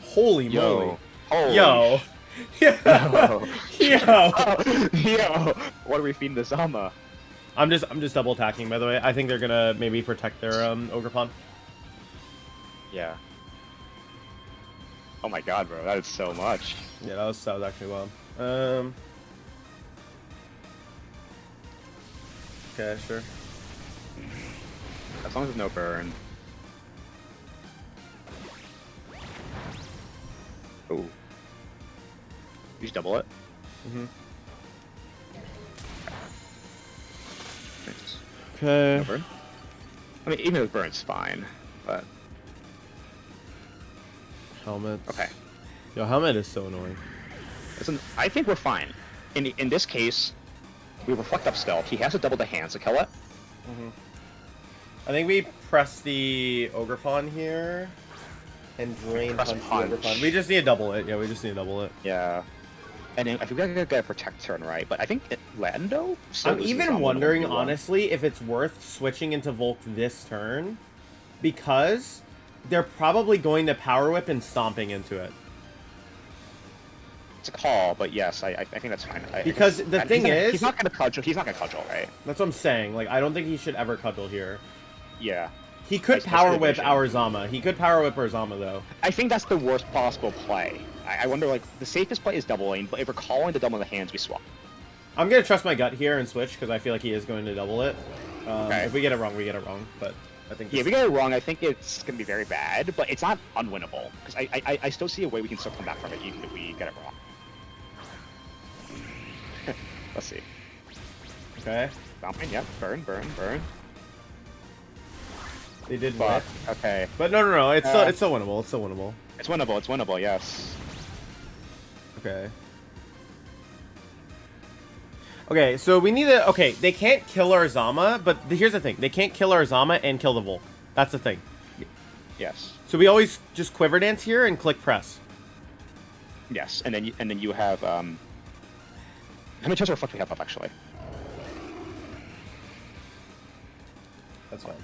Holy moly. Holy Yo. Yo. Yo. Yo! What are we feeding the Zama? I'm just double attacking, by the way. I think they're gonna maybe protect their Ogrepon. Yeah. Oh my god, bro, that is so much. Yeah, that was actually wild. Okay, sure. As long as there's no burn. Ooh. You just double it? Mm-hmm. Thanks. Okay. No burn? I mean, even with burn's fine, but... Helmet. Okay. Yo, helmet is so annoying. Listen, I think we're fine. In this case, we reflect up stealth. He has to double the hands to kill it. I think we press the Ogre Pawn here and drain Press punch the punch. Ogre Pawn. We just need to double it. Yeah, we just need to double it. Yeah. And then I think we gotta get a protect turn, right? But I think Lando. still I'm loses even on wondering, 1v1. honestly, if it's worth switching into Volk this turn, because they're probably going to Power Whip and stomping into it. It's a call, but yes, I think that's fine. Because the thing is, he's not gonna cudgel. He's not gonna cudgel, right? that's what I'm saying. Like, I don't think he should ever cudgel here. Yeah. He could Especially Power the Whip vision. our Zama. He could Power Whip our Zama, though. I think that's the worst possible play. I wonder, like, the safest play is doubling, but if we're calling to double the hands, we swap. I'm going to trust my gut here and switch, because I feel like he is going to double it. Okay. If we get it wrong, we get it wrong. But I think... Yeah, if we get it wrong, I think it's gonna be very bad, but it's not unwinnable. Because I still see a way we can still come back from it, even if we get it wrong. Let's see. Okay. Stomping, yep. Burn, burn, burn. They did Fuck. what? Okay. But no. It's still winnable. It's still winnable. It's winnable, it's winnable, yes. Okay. Okay, so we need to... Okay, they can't kill our Zama, but here's the thing. They can't kill our Zama and kill the Volk. That's the thing. Yes. So we always just Quiver Dance here and click press. Yes. And then you have how many turns of reflect we have up actually? That's fine.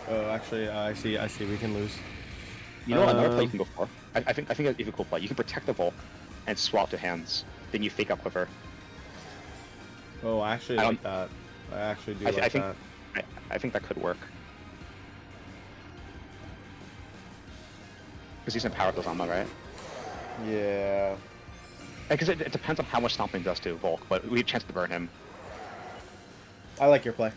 Oh, actually, I see. We can lose. You know another play you can go for? I think that's even a cool play. You can protect the Volk and swap to hands. Then you fake up Quiver. Oh, I actually like that. I actually do like that. I think that could work. Because he's in power with Zama, right? Yeah. Because it depends on how much stomping does to Volk, but we have a chance to burn him. I like your play.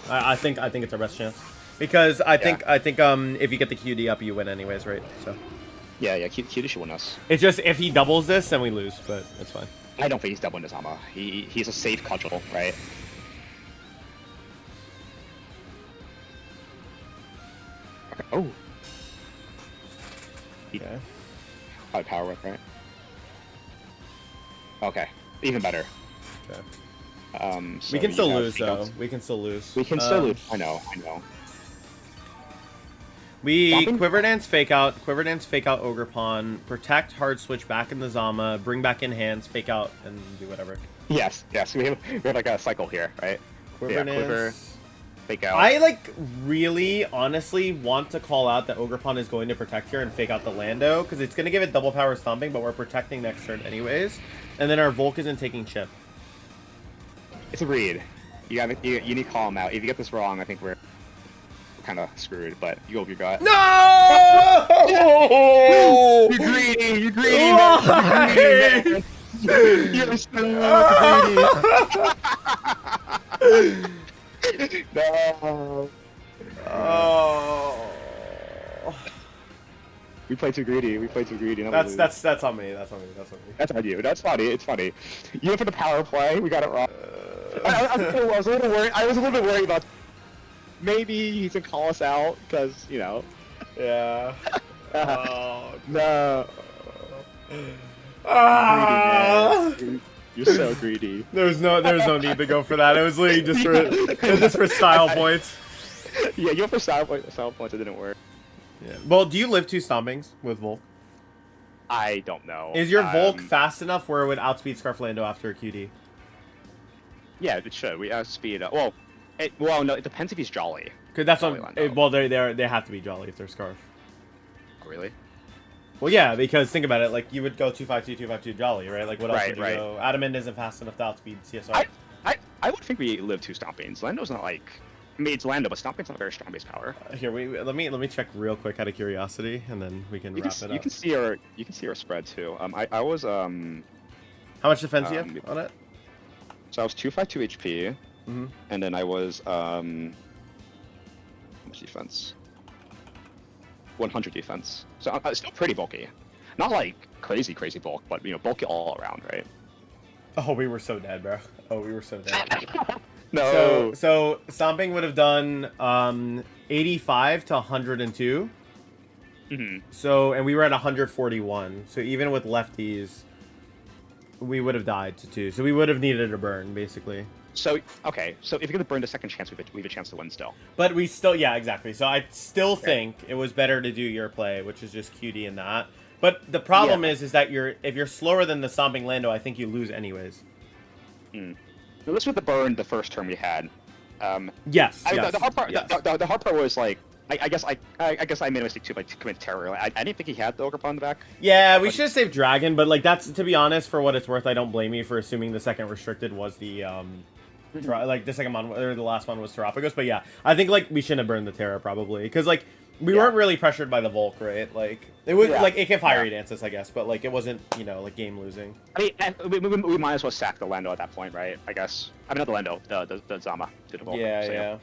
I think it's our best chance. Because I think if you get the QD up, you win anyways, right? So. Yeah, Cutie should win us. It's just if he doubles this, then we lose, but it's fine. I don't think he's doubling his Zama. He's a safe cudgel, right? Okay. Oh. Okay. Power whip, right? Okay. Even better. Okay. So We can you still have lose, fake though. outs. We can still lose. We can still lose. I know. We Stomping? Quiver Dance, fake out Ogre Pawn, protect, hard switch back in the Zama, bring back in hands, fake out, and do whatever. Yes. We have like a cycle here, right? Quiver Dance. Quiver, fake out. I like really honestly want to call out that Ogre Pawn is going to protect here and fake out the Lando because it's going to give it double power stomping, but we're protecting next turn anyways, and then our Volk isn't taking chip. It's a read. You need to call him out. If you get this wrong, I think we're kind of screwed. But you go with your gut. No! You're greedy. You're greedy, man. You're so greedy. No. Oh. We play too greedy. That's on me. That's on you. That's funny. It's funny. You went for the power play. We got it wrong. I was a little worried. I was a little bit worried about. Maybe he's gonna call us out because Yeah. Oh no. Greedy, You're so greedy. There's no need to go for that. It was literally just for style points. Yeah, you went for style points. It didn't work. Yeah. Well, do you live 2 stompings with Volk? I don't know. Is your Volk fast enough where it would outspeed Scarflando after a QD? Yeah, it should. We outspeed. No, it depends if he's jolly. Cause that's Jolly what. Lando. Well, they have to be jolly if they're Scarf. Oh, really? Well, yeah, because think about it. Like you would go 252, 252 jolly, right? Like what else would you Right. go? Adamant isn't fast enough to outspeed CSR. I would think we live 2 stompings. Lando's not like. I mean, it's Lando, but stomping's not very strong base power. Here, let me check real quick out of curiosity, and then we can wrap it up. You can see our spread too. I was How much defense do you have on it? So I was 252 HP, Mm-hmm. and then I was how much defense? 100 defense. So I'm still pretty bulky. Not like crazy bulk, but bulky all around, right? Oh, we were so dead, bro. Oh, we were so dead. No. So stomping would have done 85 to 102. Mm-hmm. So, and we were at 141. So even with lefties, we would have died to 2. So we would have needed a burn, basically. So okay, so if you're gonna burn the second chance, we have a chance to win still. But we still, yeah, exactly. So I still think it was better to do your play, which is just QD in that. But the problem is that if you're slower than the Stomping Lando, I think you lose anyways. So this was the burn the first turn we had. Yes. I mean, yes, the hard part. yes. The hard part was like, I guess I made a mistake too by commit terror. I didn't think he had the Ogre on the back. Yeah, we should have saved Dragon, but like that's, to be honest, for what it's worth, I don't blame you for assuming the second restricted was the like the second one or the last one was Terapagos. But yeah, I think like we shouldn't have burned the Terra probably because like we weren't really pressured by the Volk, right? Like it was like it can fiery dance us, I guess, but like it wasn't like game losing. I mean, we might as well sack the Lando at that point, right? I guess. I mean, not the Lando, the Zama to the Volk. Yeah, so, yeah.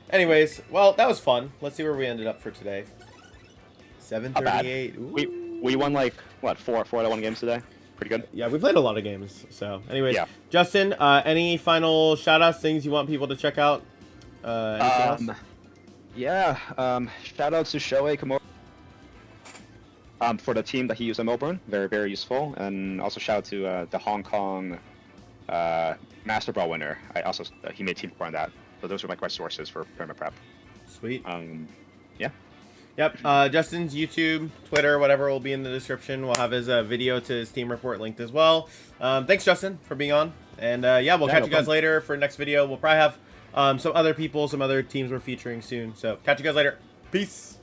Anyways, well, that was fun. Let's see where we ended up for today. 738. We won like what 4 out of 1 games today. Pretty good. Yeah, we played a lot of games. So, anyways, Yeah. Justin, any final shout-outs, things you want people to check out? Anything else? Yeah. Shout out to Shohei Komura. For the team that he used on Melbourne, very very useful, and also shout out to the Hong Kong Master Brawl winner. I also he made team report on that. So those were my correct sources for Pyramid Prep. Sweet. Yeah. Yep. Justin's YouTube, Twitter, whatever will be in the description. We'll have his video to his team report linked as well. Thanks, Justin, for being on. And yeah, we'll catch you guys later for next video. We'll probably have some other people, some other teams we're featuring soon. So catch you guys later. Peace.